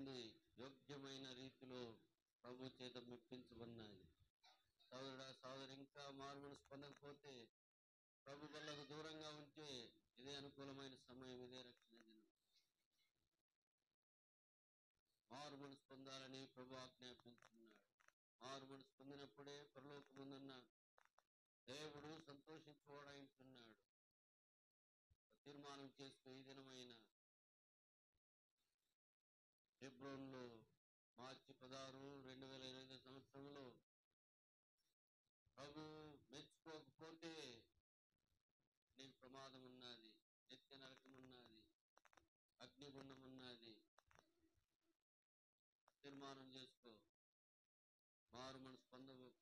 మంది యోగ్యమైన రీతిలో ప్రభు చేత మెప్పించబడినది. సోదరుడా సోదరు ఇంకా మారు మనసు పొందకపోతే, ప్రభు వల్లకు దూరంగా ఉంటే ఇదే అనుకూలమైన సమయం, ఇదే రక్షణ దినం. మారు మనసు పొందాలని ప్రభు ఆజ్ఞాపించున్నాడు. మారు మనసు పొందినప్పుడే పరలోకమందున్న దేవుడు సంతోషించువాడైంటున్నాడు. తీర్మానం చేసుకుని ఈ దినమైన హెబ్రోన్లో మార్చి 16, 2020 సంవత్సరంలో ప్రభు మెచ్చుకోకపోతే నీకు ప్రమాదం ఉన్నది, నిత్య నరకం ఉన్నది, అగ్నిగుండం ఉన్నది. తీర్మానం చేసుకో. మారు మనసు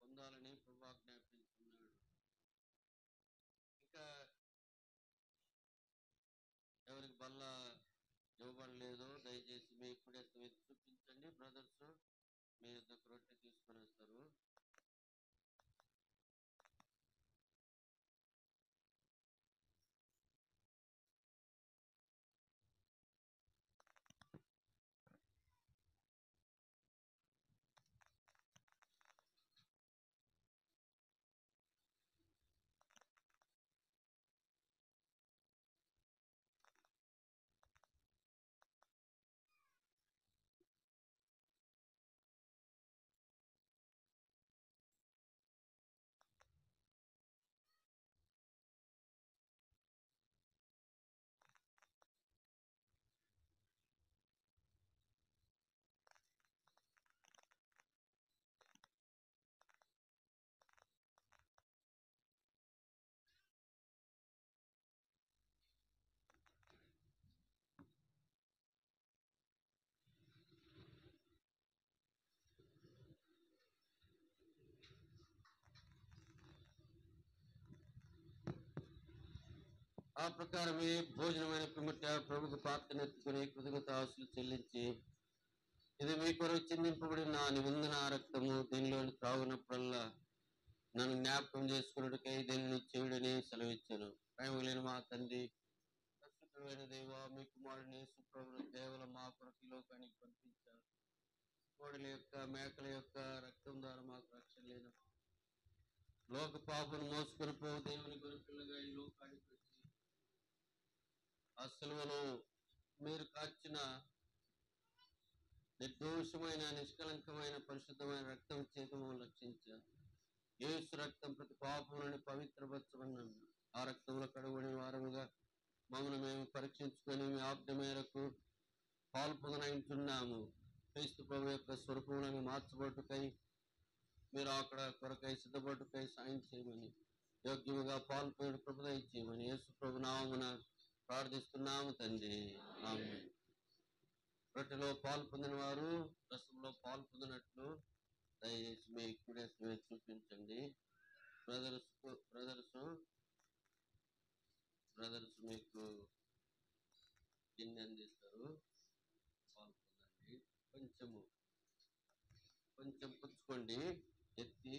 పొందాలని ప్రభు ఆజ్ఞాపించున్నాడు. ఇంకా ఎవరికి బల్ల ఇవ్వబడలేదో దయచేసి మీ కుడి హస్తం ఎత్తి చూపించండి. బ్రదర్స్ మీ యొద్దకు రొట్టె తీసుకొని వస్తారు. ఆ ప్రకారమే భోజనమైన పిమ్మట ప్రభుకు పాత్రను ఎత్తుకుని కృతజ్ఞతాస్తుతులు చెల్లించి, ఇది మీ కొరకు చిందింపబడిన నా నిబంధన రక్తము, దీనిలోని త్రాగునప్పుడల్లా నన్ను జ్ఞాపకం చేసుకున్నట్టుకై దీనిని చెవుడని సెలవిచ్చాను. ప్రేమలేని మా తండ్రి, పరిశుద్ధమైన దేవ, మీ కుమారుని సుప్రభుడు కేవలం మా కొరకు ఈ లోకానికి పంపించారు. కోడల యొక్క మేకల యొక్క రక్తం ద్వారా మాకు రక్షణ లేదు. లోక పాపను మోసుకొని పోవు దేవుని గొర్రెపిల్లగా ఈ లోకానికి వచ్చి ఆ సిలువలో మీరు కార్చిన నిర్దోషమైన, నిష్కలంకమైన, పరిశుద్ధమైన రక్తం చేత మమ్మల్ని రక్షించారు. యేసు రక్తం ప్రతి పాపం నుండి పవిత్రపరచబడినాము. ఆ రక్తంలో కడుగుబడిన వారముగా మమ్మల్ని మేము పరీక్షించుకొని మీ ఆజ్ఞ మేరకు పాల్పొందనంటున్నాము. క్రీస్తు ప్రభు యొక్క స్వరూపములను మార్చబట్టుకై మీరు అక్కడ కొరకై సిద్ధపట్టుకై సాయం చేయమని, యోగ్యముగా పాల్పొంది కృప చేయమని యేసు ప్రభు నామమున ప్రార్థిస్తున్నాము తండ్రి. ఆమేన్. రొట్టెలో పాలు పొందిన వారు రసంలో పాలు పొందినట్లు దయచేసి మీ కుడి హస్తం ఎత్తి చూపించండి. బ్రదర్స్ మీకు గిన్నె అందిస్తారు. పాలు పొందండి. కొంచెం పుచ్చుకోండి. ఎత్తి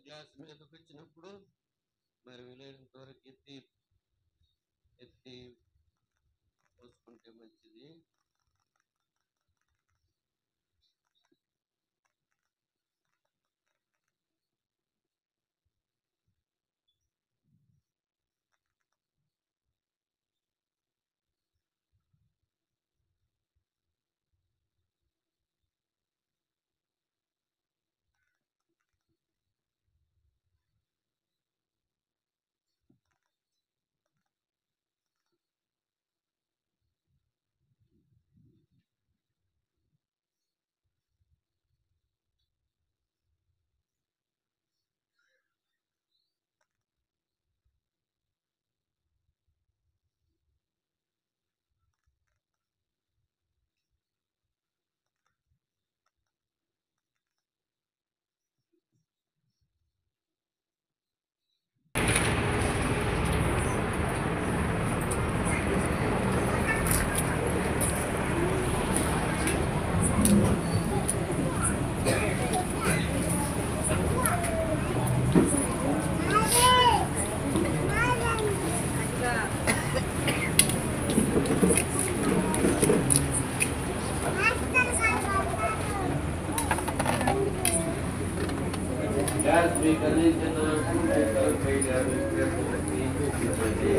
గ్లాస్ మీదకి వచ్చినప్పుడు మరి వీలైనంత వరకు ఎత్తి పోసుకుంటే మంచిది. గ్యాస్ మీకు అందించిన చూపించండి.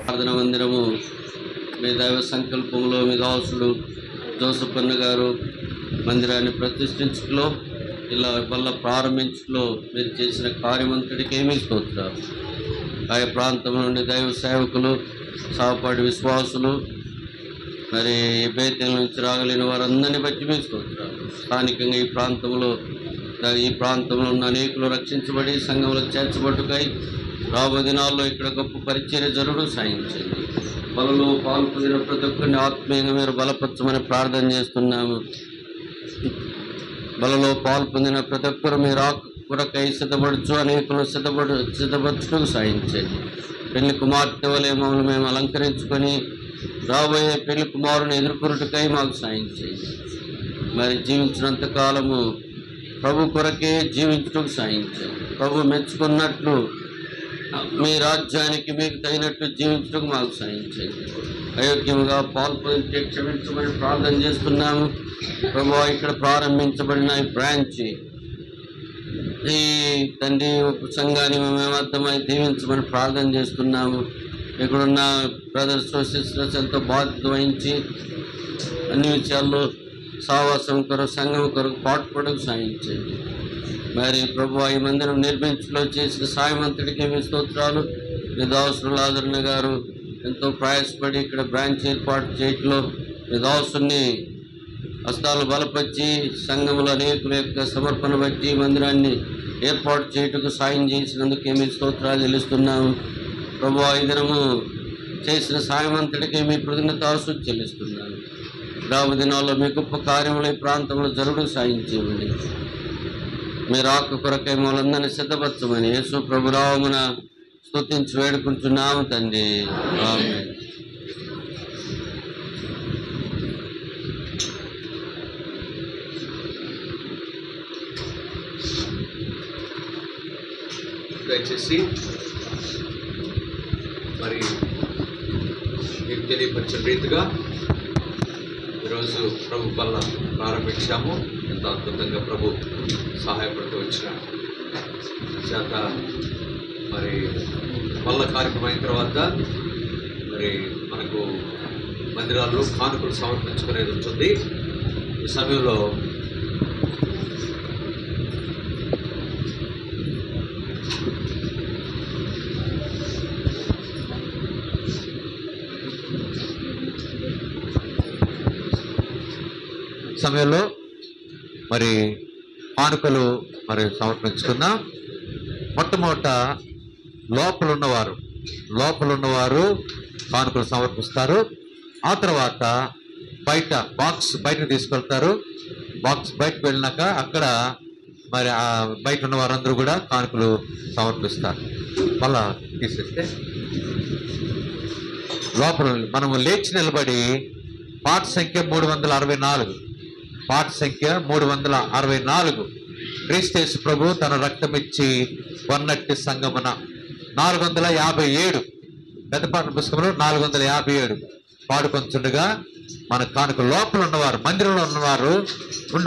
ప్రార్థన మందిరము మీ దైవ సంకల్పంలో మీ దాసుడు జోసఫ్ అన్న గారు మందిరాన్ని ప్రతిష్ఠించులో ఇలా వల్ల ప్రారంభించులో మీరు చేసిన కార్యమంతటికి ఏమీ స్తోత్రాలు. ఆయా ప్రాంతం నుండి దైవ సేవకులు, సహపాఠి విశ్వాసులు, మరి బేతల నుంచి రాగలిగిన వారందరినీ బట్టి మీకు స్తోత్రాలు. స్థానికంగా ఈ ప్రాంతంలో ఉన్న అనేకులు రక్షించబడి సంఘంలో చేర్చబట్టుకై రాబోయే దినాల్లో ఇక్కడ గొప్ప పరిచర్య జరుగుడు సాయించండి. బలలో పాల్పొందిన ప్రతి ఒక్కరిని ఆత్మీయంగా మీరు బలపరచమని ప్రార్థన చేస్తున్నాము. బలలో పాల్పొందిన ప్రతి ఒక్కరు మీరు కొరకై సిద్ధపడుచు అనేకులు సిద్ధపరచుటకు సాయించండి. పెళ్లి కుమార్తె వలె మమ్మల్ని మేము అలంకరించుకొని రాబోయే పెళ్లి కుమారుని ఎదుర్కొనుటకై మాకు సాయించండి. మరి జీవించినంత కాలము ప్రభు కొరకే జీవించుటకు సాయించండి. ప్రభు మెచ్చుకున్నట్లు మీ రాజ్యానికి మీకు తగినట్లు జీవించడం మాకు సాయించండి. అయోగ్యంగా పాల్పొందితే క్షమించమని ప్రార్థన చేస్తున్నాము. ప్రభు ఇక్కడ ప్రారంభించబడిన ఈ బ్రాంచ్ ఈ తండ్రి సంఘాన్ని మేము అర్థమై దీవించమని ప్రార్థన చేస్తున్నాము. ఇక్కడున్న బ్రదర్స్ సిస్టర్స్ ఎంతో బాధ్యత వహించి అన్ని విషయాల్లో సావాసం కొరకు సంఘం కొరకు పాటుపడకు సాయించండి. మరి ప్రభు ఈ మందిరం నిర్మించలో చేసిన సాయమంతటికి మీ స్తోత్రాలు. మీ దాసులు ఆదరణ గారు ఎంతో ప్రయాసపడి ఇక్కడ బ్రాంచ్ ఏర్పాటు చేయట్లో మీ దాసుని హస్తాలు బలపరిచి సంఘంలో అనేకుల యొక్క సమర్పణ బట్టి మందిరాన్ని ఏర్పాటు చేయటకు సాయం చేసినందుకు మీ స్తోత్రాలు చెల్లిస్తున్నాము. ప్రభు ఈ దినము చేసిన సాయమంతటికి మీ కృతజ్ఞతాసు చెల్లిస్తున్నాను. రాబోయే దినాల్లో మీ గొప్ప కార్యములు ఈ ప్రాంతంలో జరుగుడు సాయించేమని మీరు ఆకు కొరకై మమ్మల్ందరినీ సిద్ధపరచమని యేసు ప్రభురామున స్తుతించి వేడుకుంటున్నాము తండ్రి. ఆమేన్. దయచేసి మరి మీకు తెలియపరిచిన రీతిగా ఈరోజు ప్రభు వల్ల ప్రారంభించాము. ఎంత అద్భుతంగా ప్రభు సహాయపడుతూ వచ్చిన చేత మరి వల్ల కార్యక్రమం అయిన తర్వాత మరి మనకు మందిరాల్లో కానుకలు సమర్పించుకునేది ఉంటుంది. ఈ సమయంలో మరి కానుకలు మరి సమర్పించుకుందాం. మొట్టమొదట లోపల ఉన్నవారు కానుకలు సమర్పిస్తారు. ఆ తర్వాత బయటకు తీసుకెళ్తారు. బాక్స్ బయటకు వెళ్ళినాక అక్కడ మరి ఆ బయట ఉన్న వారందరూ కూడా కానుకలు సమర్పిస్తారు. మళ్ళా తీసేస్తే లోపల మనము లేచి నిలబడి పాట సంఖ్య 364, పాట సంఖ్య 364, క్రీస్తు ప్రభు తన రక్తమిచ్చి కొన్నట్టి సంగమున 457, పెద్ద పాట పుస్తకంలో 457 పాడుకొంచుండగా మన కానుక లోపల ఉన్నవారు, మందిరంలో ఉన్నవారు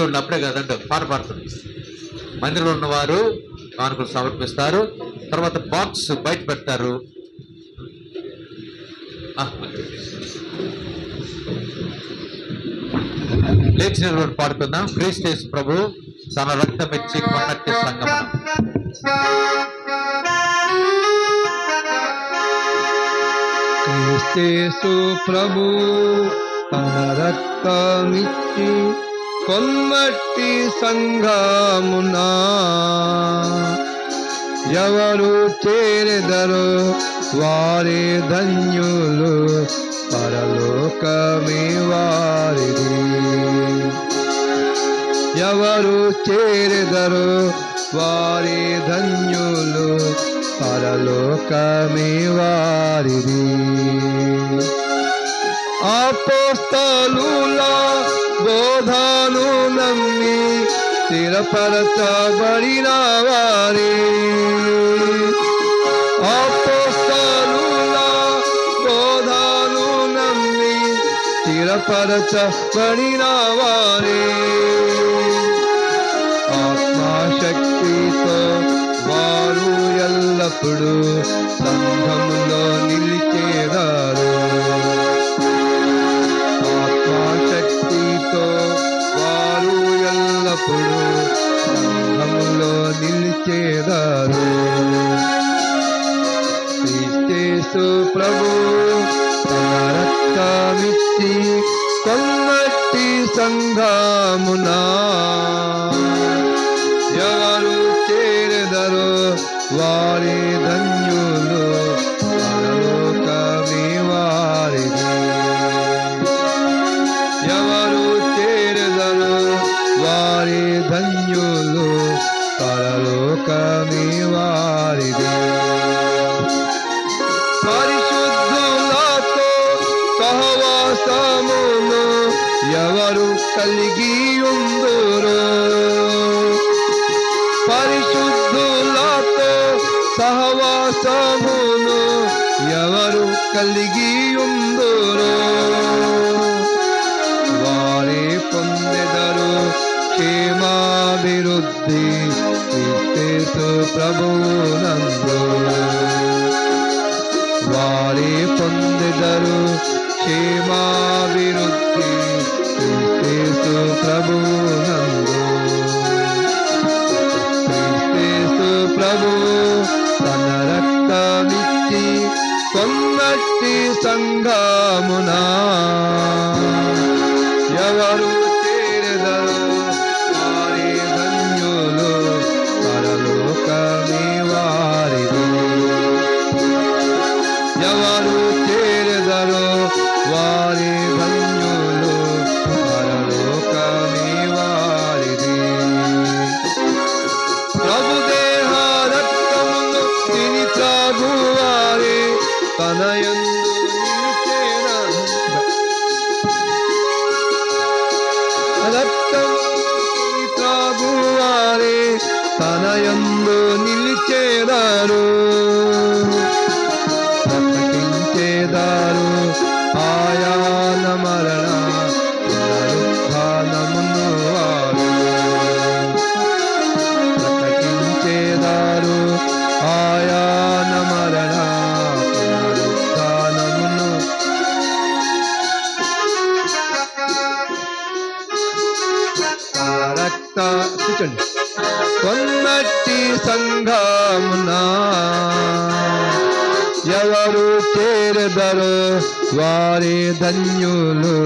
ఉన్నప్పుడే కదండి పాట పాడుతుంది. మందిరంలో ఉన్నవారు కానుకలు సమర్పిస్తారు, తర్వాత బాక్స్ బయట పెడతారు. లేచిన రోజు పాడుకుందాం. క్రీస్తు ప్రభు తన రక్తం ఇచ్చి కొన్నట్టి సంగమనం. క్రీస్తు ప్రభు తన రక్తమిచ్చి కొన్నట్టి సంఘమునా ఎవరు చేరెదరో వారే ధన్యులు, పరలోకమే వారిది. ఎవరు చేరెదరో వారే ధన్యులు, పరలోకమే వారిది. అపోస్తలుల బోధను నమ్మి స్థిరపరచబడిన వారే, అపోస్తలుల బోధను నమ్మి స్థిరపరచబడిన వారే, ఆత్మశక్తితో వారు ఎల్లప్పుడూ సంఘములో నిలిచేదారు. ఆత్మశక్తితో వారు ఎల్లప్పుడూ సంఘములో నిలిచేదారు. క్రీస్తు ప్రభు తన రక్తమిచ్చి కొన్నట్టి సంఘమునా ఎవరు చేరెదరో వారి ధన్యులు, పరలోకమే వారిది. ఎవరు చేరెదరో వారి ధన్యులు, పరలోకమే వారిది. పరిశుద్ధులతో సహవాసమును ఎవరు కలిగి ఉందురో, పరిశుద్ధులతో సహవాసమును ఎవరు కలిగి ఉందురో వారే పొందెదరు క్షేమాభివృద్ధి క్రీస్తు ప్రభువునందు. వారే పొందెదరు క్షేమాభివృద్ధి క్రీస్తు ప్రభువునందు. క్రీస్తు ప్రభు తన రక్తమిచ్చి కొన్నట్టి సంఘమునా ఎవరు చేరెదరో వారి ధన్యులు, పరలోకమే వారిది. ఎవరు చేరెదరో వారి ధన్యులు, పరలోకమే వారిది. ప్రభుదేహ రక్తమును తిని త్రాగువారే తన యందు నిలిచేదారు. రక్తమును తిని త్రాగువారే తన యందు నిలిచేదారు. ప్రకటించేదారు ఆయాన మరణ పునరుత్థానమును వారు. ప్రకటించేదారు ఆయాన మరణ పునరుత్థానమును. రక్త కూర్చోండి. కొన్నట్టి సంఘమునా ఎవరు చేరెదరో వారి ధన్యులు,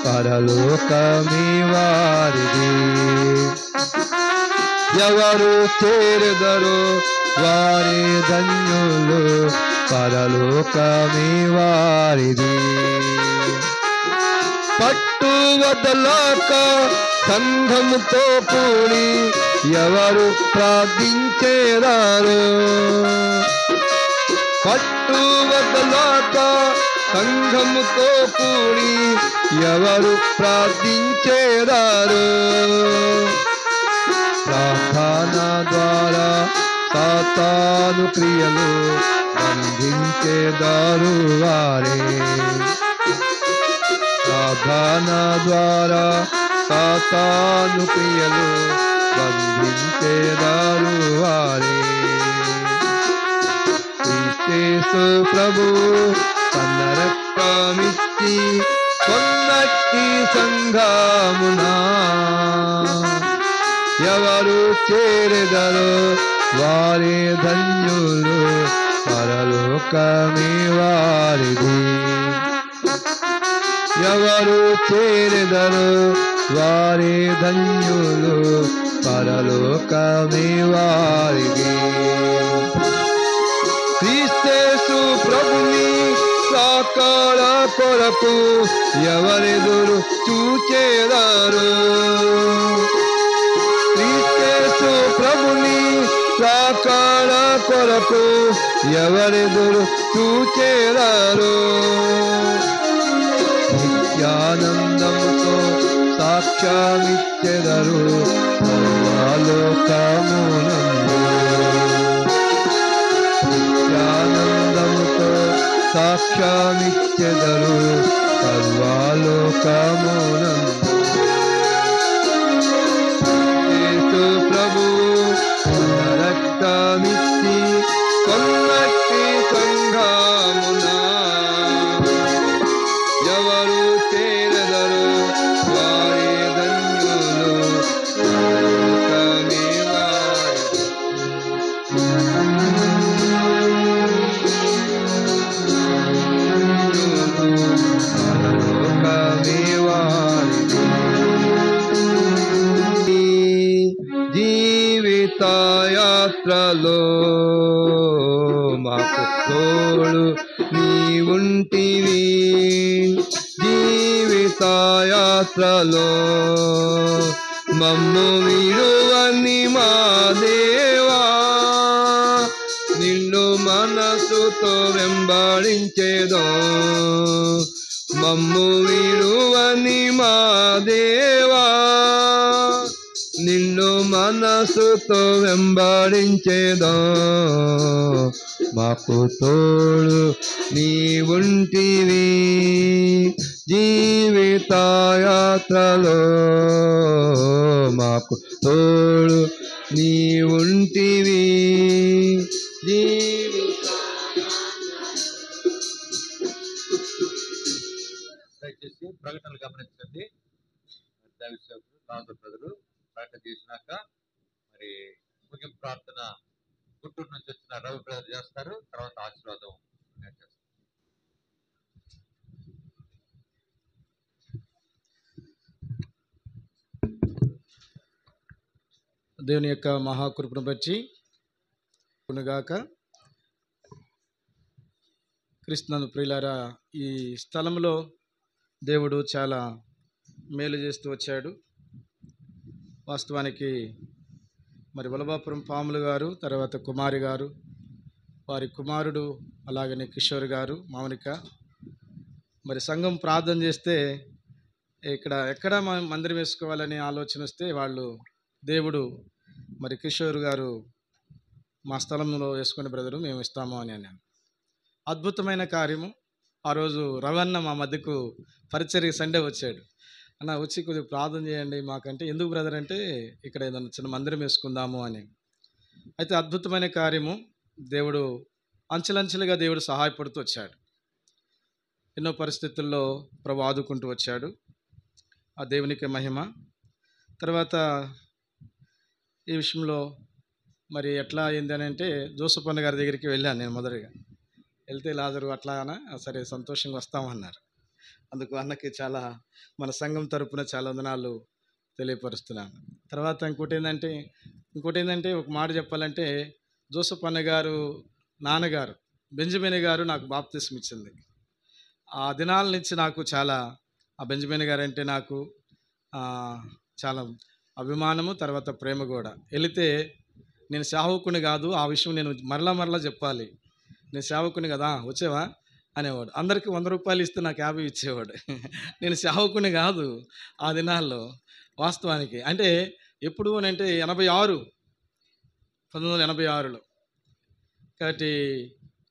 పరలోకమే వారిది. ఎవరు చేరెదరో వారి ధన్యులు, పరలోకమే వారిది. పట్టు వదలక సంఘముతో కూడి ఎవరు ప్రార్థించేదారు, పట్టువదలాక సంఘముతో కూడి ఎవరు ప్రార్థించేదారు. ప్రార్థన ద్వారా సాతాను క్రియలు బంధించేదారు వారే. ప్రార్థన ద్వారా సాతాను క్రియలు బంధించేదారు వారే. క్రీస్తు ప్రభు తన రక్తమిచ్చి కొన్నట్టి సంఘమునా ఎవరు చేరెదరో వారే ధన్యులు, పరలోకమే వారిది. ఎవరు చేరెదరో వారే ధన్యులు, పరలోకమే వారిది. క్రీస్తు ప్రభుని సాకార కొరకు ఎవరెదురు చూచేదారు. క్రీస్తు ప్రభుని సాకార కొరకు ఎవరెదురు చూచేదారు. నిత్యానందముతో సాక్ష్యమిచ్చెదరు సర్వలోకమునందు. నిత్యానందముతో సాక్ష్యమిచ్చెదరు సర్వలోకమునందు. యేసు ప్రభు తన రక్తమిచ్చి కొన్నట్టి సంఘమునా ఎవరు చేరెదరో వారే ధన్యులు, పరలోకమే వారిది. పరలోకమే వారిది. జీవిత యాత్రలో మాకు తోడు నీవుంటివి. జీవిత యాత్రలో మమ్ము విడువని మా దేవా, నిన్ను మనసుతో వెంబడించేదో. మమ్ము విడువని మా దేవా, నిన్ను మనసుతో వెంబడించేదో. మాకు తోడు నీవుంటివి. జీవిత యాత్రలో మాకు తోడు నీవుంటివి. దయచేసి ప్రకటనలు గమనించండి. దైవసేవకులు రాజు ప్రజలు ప్రకటన చేసినాక మరి ముగింపు ప్రార్థన గుంటూరు నుంచి వచ్చిన రవి బ్రదర్ చేస్తారు. తర్వాత ఆశీర్వాదం నేను చేస్తాను. దేవుని యొక్క మహాకృపను బట్టి గాక. క్రీస్తునందు ప్రియులారా, ఈ స్థలంలో దేవుడు చాలా మేలు చేస్తూ వచ్చాడు. వాస్తవానికి మరి వలభాపురం పాములు గారు, తర్వాత కుమారి గారు, వారి కుమారుడు, అలాగనే కిషోర్ గారు, మౌనిక మరి సంఘం ప్రార్థన చేస్తే ఎక్కడ మందిరం వేసుకోవాలని ఆలోచన వస్తే వాళ్ళు దేవుడు మరి కిషోర్ గారు మా స్థలంలో వేసుకునే బ్రదరు మేము ఇస్తాము అని అన్నాను. అద్భుతమైన కార్యము. ఆ రోజు రవణ మా మధ్యకు పరిచర్య సండే వచ్చాడు. అన్న వచ్చి కొద్దిగా ప్రార్థన చేయండి మాకంటే. ఎందుకు బ్రదర్ అంటే ఇక్కడ ఏదైనా చిన్న మందిరం వేసుకుందాము అని. అయితే అద్భుతమైన కార్యము. దేవుడు అంచెలంచెలుగా దేవుడు సహాయపడుతూ వచ్చాడు. ఎన్నో పరిస్థితుల్లో ప్రభు ఆదుకుంటూ వచ్చాడు. ఆ దేవునికి మహిమ. తర్వాత ఈ విషయంలో మరి ఎట్లా అయింది అని అంటే జోసఫ్ అన్న గారి దగ్గరికి వెళ్ళాను నేను. మొదటిగా వెళ్తే లాజరు అట్లానా సరే సంతోషంగా వస్తామన్నారు. అందుకు అన్నకి చాలా మన సంఘం తరపున చాలా వందనాలు తెలియపరుస్తున్నాను. తర్వాత ఇంకోటి ఏంటంటే ఒక మాట చెప్పాలంటే జోసఫ్ అన్న గారు నాన్నగారు బెంజమిన్ గారు నాకు బాప్తిస్మ ఇచ్చింది. ఆ దినాల నుంచి నాకు చాలా ఆ బెంజమిన్ గారు అంటే నాకు చాలా అభిమానము, తర్వాత ప్రేమ కూడా. వెళితే నేను సాహుకుని కాదు, ఆ విషయం నేను మరలా చెప్పాలి. నేను సేవకుని కదా వచ్చావా అనేవాడు. అందరికీ 100 రూపాయలు ఇస్తే నాకు 50 ఇచ్చేవాడు. నేను సేవకుని కాదు ఆ దినాల్లో వాస్తవానికి. అంటే ఎప్పుడు అని అంటే 86 1986లో. కాబట్టి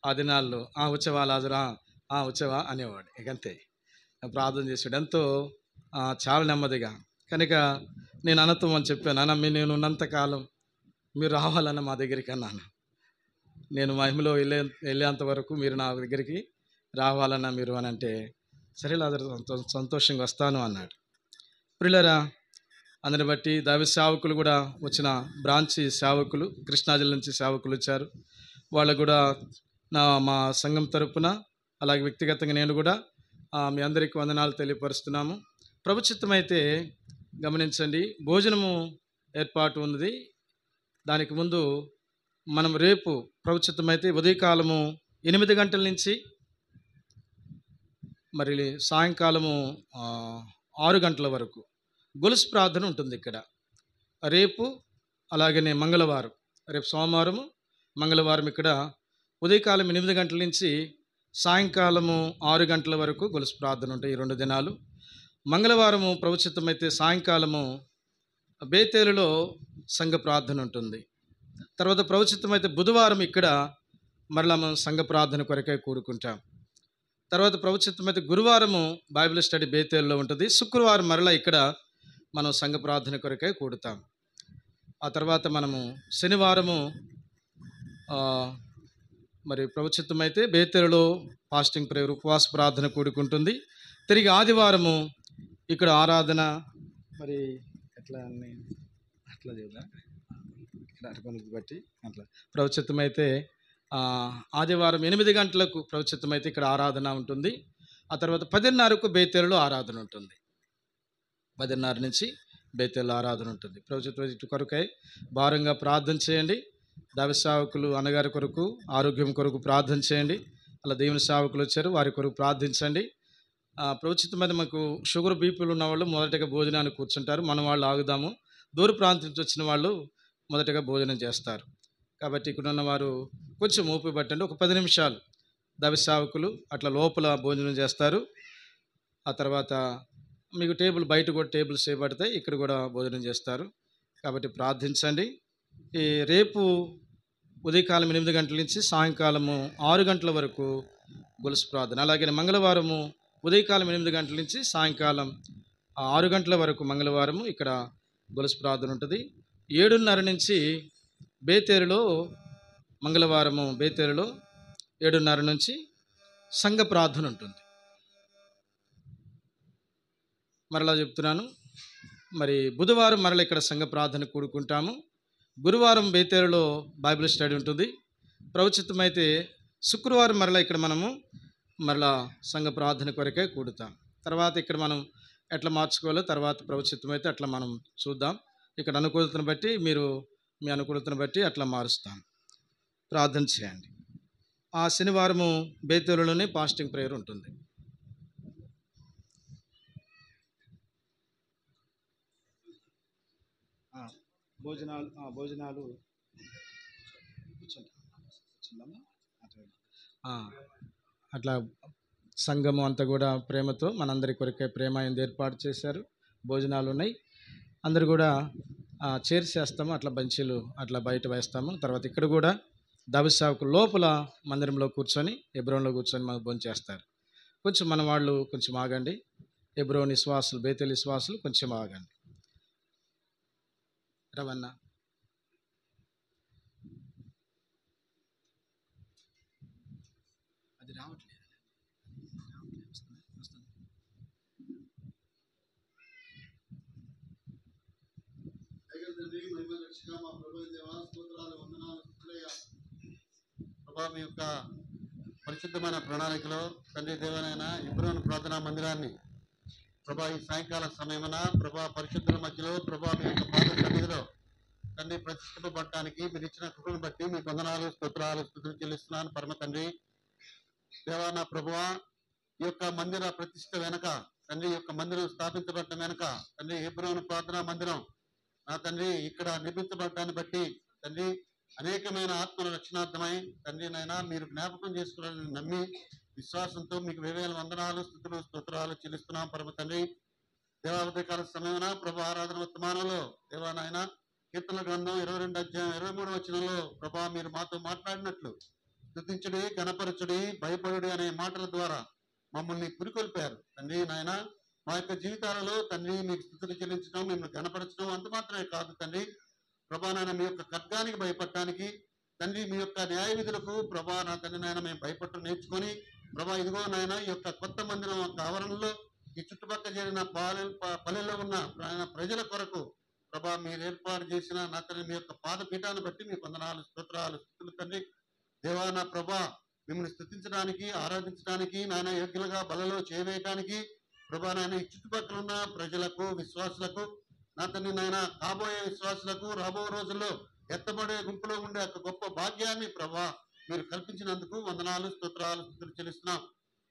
ఆ దినాల్లో వచ్చావా లాజరా వచ్చావా అనేవాడు. ఇక అంతే ప్రార్థన చేసాడు ఎంతో చాలా నెమ్మదిగా. కనుక నేను అన్నతో అని చెప్పాను, అన్న నేను ఉన్నంతకాలం మీరు రావాలన్న మా దగ్గరికి అన్నాను. నేను మహిమలో వెళ్ళేంత వరకు మీరు నా దగ్గరికి రావాలన్నా మీరు అని అంటే, సరే లాజరు సంతోషంగా వస్తాను అన్నాడు. ప్రియులారా, అందుని బట్టి దైవ సేవకులు కూడా వచ్చిన బ్రాంచి సేవకులు కృష్ణా జిల్లా నుంచి సేవకులు వచ్చారు. వాళ్ళు కూడా మా సంఘం తరపున అలాగే వ్యక్తిగతంగా నేను కూడా మీ అందరికీ వందనాలు తెలియపరుస్తున్నాము. ప్రభుచిత్తమైతే గమనించండి, భోజనము ఏర్పాటు ఉన్నది. దానికి ముందు మనం రేపు ప్రభుచిత్తమైతే ఉదయకాలము 8 గంటల నుంచి మరి సాయంకాలము 6 గంటల వరకు గొలుసు ప్రార్థన ఉంటుంది ఇక్కడ రేపు. అలాగనే మంగళవారం, రేపు సోమవారము మంగళవారం ఇక్కడ ఉదయకాలం 8 గంటల నుంచి సాయంకాలము 6 గంటల వరకు గొలుసు ప్రార్థన ఉంటాయి. ఈ 2 దినాలు. మంగళవారము ప్రభుచిత్తమైతే సాయంకాలము బేతేలులో సంఘ ప్రార్థన ఉంటుంది. తర్వాత ప్రభుచిత్తమైతే బుధవారం ఇక్కడ మరలా మనం సంఘ ప్రార్థన కొరకే కూడుకుంటాం. తర్వాత ప్రభుచిత్తమైతే గురువారము బైబిల్ స్టడీ బేతేలులో ఉంటుంది. శుక్రవారం మరలా ఇక్కడ మనం సంఘ ప్రార్థన కొరకే కూడుతాం. ఆ తర్వాత మనము శనివారము మరి ప్రభుచిత్తమైతే బేతేలులో ఫాస్టింగ్ ప్రేయర్ ఉపవాస ప్రార్థన కూడుకుంటుంది. తిరిగి ఆదివారము ఇక్కడ ఆరాధన మరి అట్లా చేద్దా బట్టి అట్లా ప్రభుచిత్తమైతే ఆదివారం 8 గంటలకు ప్రభుచిత్తమైతే ఇక్కడ ఆరాధన ఉంటుంది. ఆ తర్వాత 10:30కు బేతేలులో ఆరాధన ఉంటుంది. 10:30 నుంచి బేతేలులో ఆరాధన ఉంటుంది. ప్రభుచిత్త కొరకై భారంగా ప్రార్థన చేయండి. దైవ సేవకులు అన్నగారి కొరకు ఆరోగ్యం కొరకు ప్రార్థన చేయండి. అలా దేవుని సేవకులు వచ్చారు, వారి కొరకు ప్రార్థించండి. ప్రభుచిత్తమైతే మాకు షుగర్ బీపీలు ఉన్న వాళ్ళు మొదటగా భోజనానికి కూర్చుంటారు. మన వాళ్ళు ఆగుదాము. దూర ప్రాంతం నుంచి వచ్చిన వాళ్ళు మొదటగా భోజనం చేస్తారు. కాబట్టి ఇక్కడ ఉన్నవారు కొంచెం ఓపిక పట్టండి. ఒక 10 నిమిషాలు దైవ సేవకులు అట్లా లోపల భోజనం చేస్తారు. ఆ తర్వాత మీకు టేబుల్ బయట కూడా టేబుల్స్ చేయబడతాయి, ఇక్కడ కూడా భోజనం చేస్తారు. కాబట్టి ప్రార్థించండి. ఈ రేపు ఉదయకాలం 8 గంటల నుంచి సాయంకాలము 6 గంటల వరకు గొలుసు ప్రార్థన. అలాగే మంగళవారము ఉదయకాలం 8 గంటల నుంచి సాయంకాలం 6 గంటల వరకు మంగళవారము ఇక్కడ గొలుసు ప్రార్థన ఉంటుంది. 7:30 నుంచి బేతేలులో మంగళవారము బేతేలులో 7:30 నుంచి సంఘ ప్రార్థన ఉంటుంది. మరలా చెప్తున్నాను, మరి బుధవారం మరలా ఇక్కడ సంఘ ప్రార్థన కూడుకుంటాము. గురువారం బేతేలులో బైబిల్ స్టడీ ఉంటుంది. ప్రభుచిత్తమైతే శుక్రవారం మరలా ఇక్కడ మనము మరలా సంఘ ప్రార్థన కొరకే కూడుతాం. తర్వాత ఇక్కడ మనం ఎట్లా మార్చుకోవాలో తర్వాత ప్రభుచిత్తమైతే అట్లా మనం చూద్దాం. ఇక్కడ అనుకూలతను బట్టి మీరు మీ అనుకూలతను బట్టి అట్లా మారుస్తాం. ప్రార్థన చేయండి. ఆ శనివారము బేతేలులోనే ఫాస్టింగ్ ప్రేయర్ ఉంటుంది. భోజనాలు అట్లా సంఘము అంతా కూడా ప్రేమతో మనందరి కొరకే ప్రేమ ఏర్పాటు చేశారు. భోజనాలు ఉన్నాయి. అందరు కూడా చైర్స్ వేస్తాము, అట్లా బంచీలు అట్లా బయట వేస్తాము. తర్వాత ఇక్కడ కూడా దైవ సేవకులు లోపల మందిరంలో కూర్చొని హెబ్రోన్లో కూర్చొని మనకు భోజనం చేస్తారు. కొంచెం మన వాళ్ళు కొంచెం ఆగండి. హెబ్రోన్ విశ్వాసులు బేతేలు విశ్వాసులు కొంచెం ఆగండి. రవణ అది రావట్లేదు. ప్రభా, మీ యొక్క పరిశుద్ధమైన ప్రణాళికలో తండ్రి దేవనైనా హెబ్రోను ప్రార్థనా మందిరాన్ని ప్రభా ఈ సాయంకాల సమయమున ప్రభా పరిశుద్ధుల మధ్యలో ప్రభా మీ యొక్క పాద సన్నిధిలో తండ్రి ప్రతిష్ఠింపబడటానికి మీరు ఇచ్చిన కృపను బట్టి మీకు వందనాలు స్తుతులు చెల్లిస్తున్నాను పరమ తండ్రి. దేవా నా ప్రభువా, ఈ యొక్క మందిర ప్రతిష్ఠ వెనక తండ్రి యొక్క మందిరం స్థాపించబడటం వెనక తండ్రి హెబ్రోను ప్రార్థనా మందిరం నా తండ్రి ఇక్కడ నిర్మించబడటాన్ని బట్టి తండ్రి అనేకమైన ఆత్మల రక్షణార్థమై తండ్రి నాయన మీరు జ్ఞాపకం చేసుకోవాలని నమ్మి విశ్వాసంతో మీకు వేవేల వందనాలు స్తుతులు స్తోత్రాలు చెల్లిస్తున్నాం పరమ తండ్రి. దేవావధికాల సమయమున ప్రభా ఆరాధన వర్తమానంలో దేవా నాయన కీర్తన గ్రంథం 22 అధ్యాయం 23 వచనంలో ప్రభా మీరు మాతో మాట్లాడినట్లు స్తుతించుడి, గణపరచుడి, భయపడుడి అనే మాటల ద్వారా మమ్మల్ని పురికొల్పారు తండ్రి నాయన. మా యొక్క జీవితాలలో తండ్రి మీకు స్తుతులు చెల్లించడం, మిమ్మల్ని గణపరచడం అంత మాత్రమే కాదు తండ్రి ప్రభా నాయన మీ యొక్క ఖడ్గానికి భయపడటానికి తండ్రి మీ యొక్క న్యాయ విధులకు ప్రభా నా తండ్రి నాయన మేము భయపడటం నేర్చుకొని ప్రభా ఇదిగో నాయన ఈ యొక్క కొత్త మందిరం యొక్క ఆవరణలో ఈ చుట్టుపక్కల చేరిన పల్లెల్లో ఉన్న ప్రజల కొరకు ప్రభా మీరు ఏర్పాటు చేసిన నా తండ్రి మీ యొక్క పాదపీఠాన్ని బట్టి మీ వందనాలు స్తోత్రాలు స్తుతులు తండ్రి. దేవా నా ప్రభా మిమ్మల్ని స్తుతించడానికి ఆరాధించడానికి నాయన యోగ్యులుగా బలలో చేయవేయడానికి ప్రభా నాయన ఈ చుట్టుపక్కల ఉన్న ప్రజలకు విశ్వాసులకు నా తండ్రి నాయన కాబోయే విశ్వాసులకు రాబో రోజుల్లో ఎత్తబడే గుంపులో ఉండే ఒక గొప్ప భాగ్యాన్ని ప్రభా మీరు కల్పించినందుకు వందనాలు స్తోత్రాలు స్తుతులు చెల్లిస్తున్నాం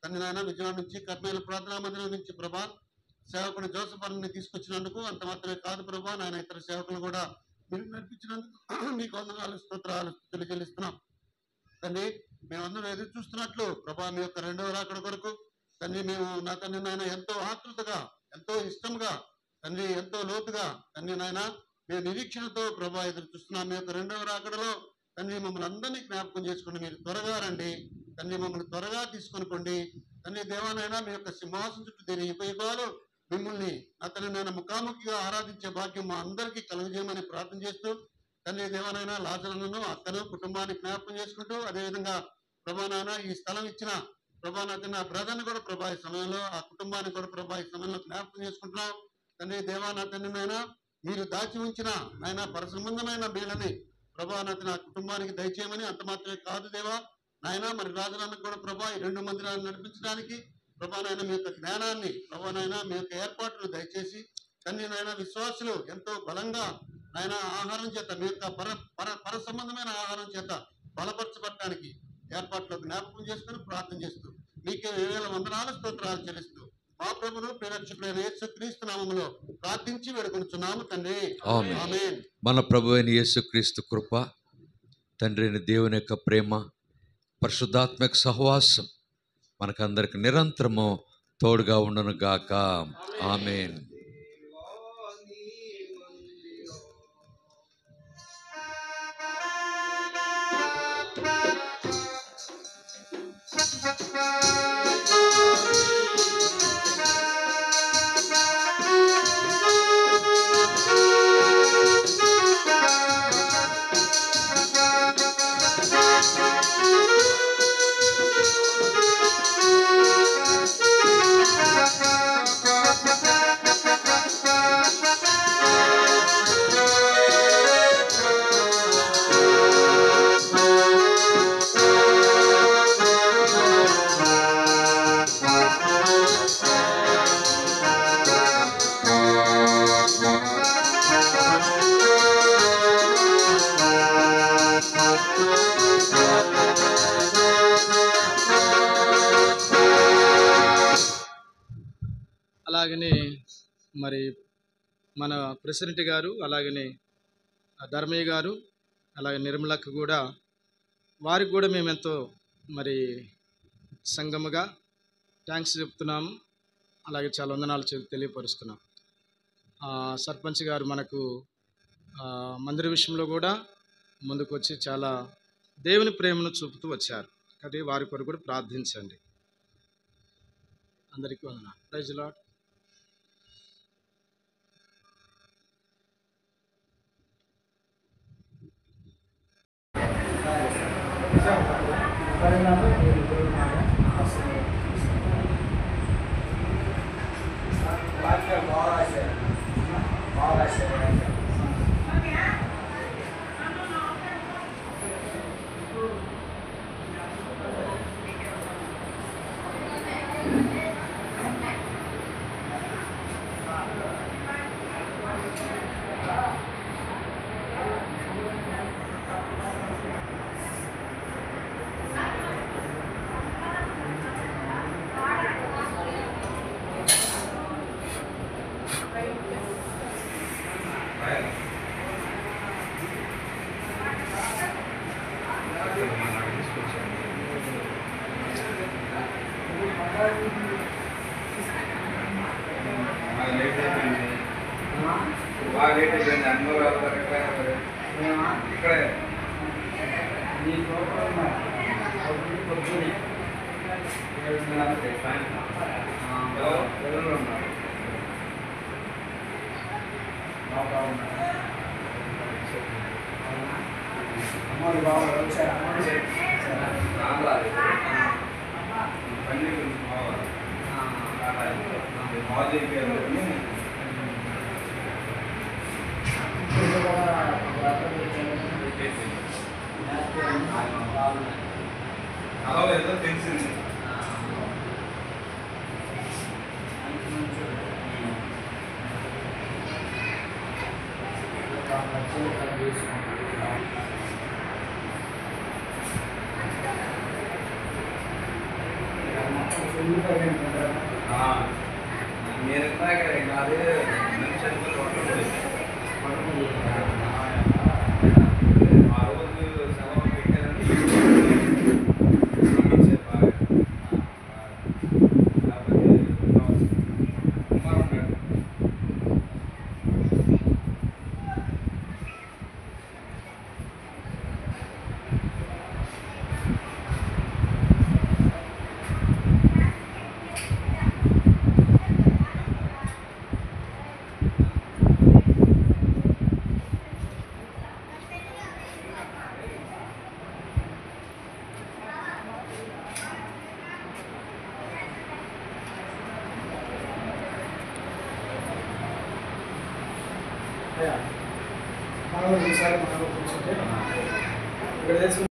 తండ్రి నాయన. విజయవాడ నుంచి కర్మేల ప్రార్థనా మందిరం నుంచి ప్రభా సేవకుడు జోసఫ్ అన్ని తీసుకొచ్చినందుకు అంత మాత్రమే కాదు ప్రభా నాయన ఇతర సేవకులు కూడా మీరు నడిపించినందుకు మీకు వందనాలు స్తోత్రాలు స్తుతులు చెల్లిస్తున్నాం తండ్రి. మేమందరం ఎదురు చూస్తున్నట్లు ప్రభా మీ యొక్క రెండవ రాకడ కొరకు తండ్రి మేము నా తండ్రి నాయన ఎంతో ఆతృతగా ఎంతో ఇష్టంగా తండ్రి ఎంతో లోతుగా తండ్రి నాయన మేము నిరీక్షణతో ప్రభా ఎదురు చూస్తున్నాం. మీ యొక్క రెండవ రాకడలో తండ్రి మమ్మల్ని అందరినీ జ్ఞాపకం చేసుకోండి. మీరు త్వరగా రండి తండ్రి, మమ్మల్ని త్వరగా తీసుకొనిపోండి తండ్రి. దేవానైనా మీ యొక్క సింహాసనం చుట్టూ తిరిగి యుగాలు మిమ్మల్ని అతని నేను ముఖాముఖిగా ఆరాధించే భాగ్యం మా అందరికీ కలుగజేయమని ప్రార్థన చేస్తూ తండ్రి దేవానైనా లాజరులను అక్కను కుటుంబాన్ని జ్ఞాపకం చేసుకుంటూ అదేవిధంగా ప్రభానాయన ఈ స్థలం ఇచ్చిన ప్రభానాథ నా బ్రదర్ని కూడా ప్రభా ఈ సమయంలో ఆ కుటుంబాన్ని కూడా ప్రభా ఈ సమయంలో జ్ఞాపకం చేసుకుంటున్నాం తండ్రి. దేవానాథనైనా మీరు దాచి ఉంచిన ఆయన పరసంబంధమైన మేలని ప్రభానాథ నా కుటుంబానికి దయచేయమని అంత మాత్రమే కాదు దేవా నాయన మరి రాజులకు కూడా ప్రభా ఈ 2 మందిరాలను నడిపించడానికి ప్రభానైన మీ యొక్క జ్ఞానాన్ని ప్రభానైనా మీ యొక్క ఏర్పాట్లు దయచేసి తండ్రి నాయన విశ్వాసులు ఎంతో బలంగా ఆయన ఆహారం చేత మీ యొక్క పర సంబంధమైన ఆహారం చేత బలపరచబడటానికి ఏర్పాట్లు జ్ఞాపకం చేసుకుని ప్రార్థన చేస్తూ మీకే 1000 వందనాలు స్తోత్రాలు చెల్లిస్తూ మా ప్రభును ప్రేరక్షకుడైన యేసుక్రీస్తు నామములో ప్రార్థించి వేడుకొనుచున్నాము తండ్రి, ఆమేన్. మన ప్రభు అయిన యేసుక్రీస్తు కృప, తండ్రి అయిన దేవుని యొక్క ప్రేమ, పరిశుద్ధాత్మక సహవాసం మనకందరికి నిరంతరము తోడుగా ఉండను గాక. ఆమేన్. అలాగనే మరి మన ప్రెసిడెంట్ గారు అలాగనే ధర్మయ్య గారు అలాగే నిర్మలక్క కూడా వారికి కూడా మేము ఎంతో మరి సంగముగా థ్యాంక్స్ చెప్తున్నాము. అలాగే చాలా వందనాలు తెలియపరుస్తున్నాం. సర్పంచ్ గారు మనకు మందిర విషయంలో కూడా ముందుకు వచ్చి చాలా దేవుని ప్రేమను చూపుతూ వచ్చారు. కాబట్టి వారి కొరకు కూడా ప్రార్థించండి. అందరికీ వందనాలు. Praise the Lord. తెలిసింది. నేను అదే మంచి ఆ రోజు సెలవు పెట్టారని ఈసారి మనం కూర్చుంటే ఇక్కడ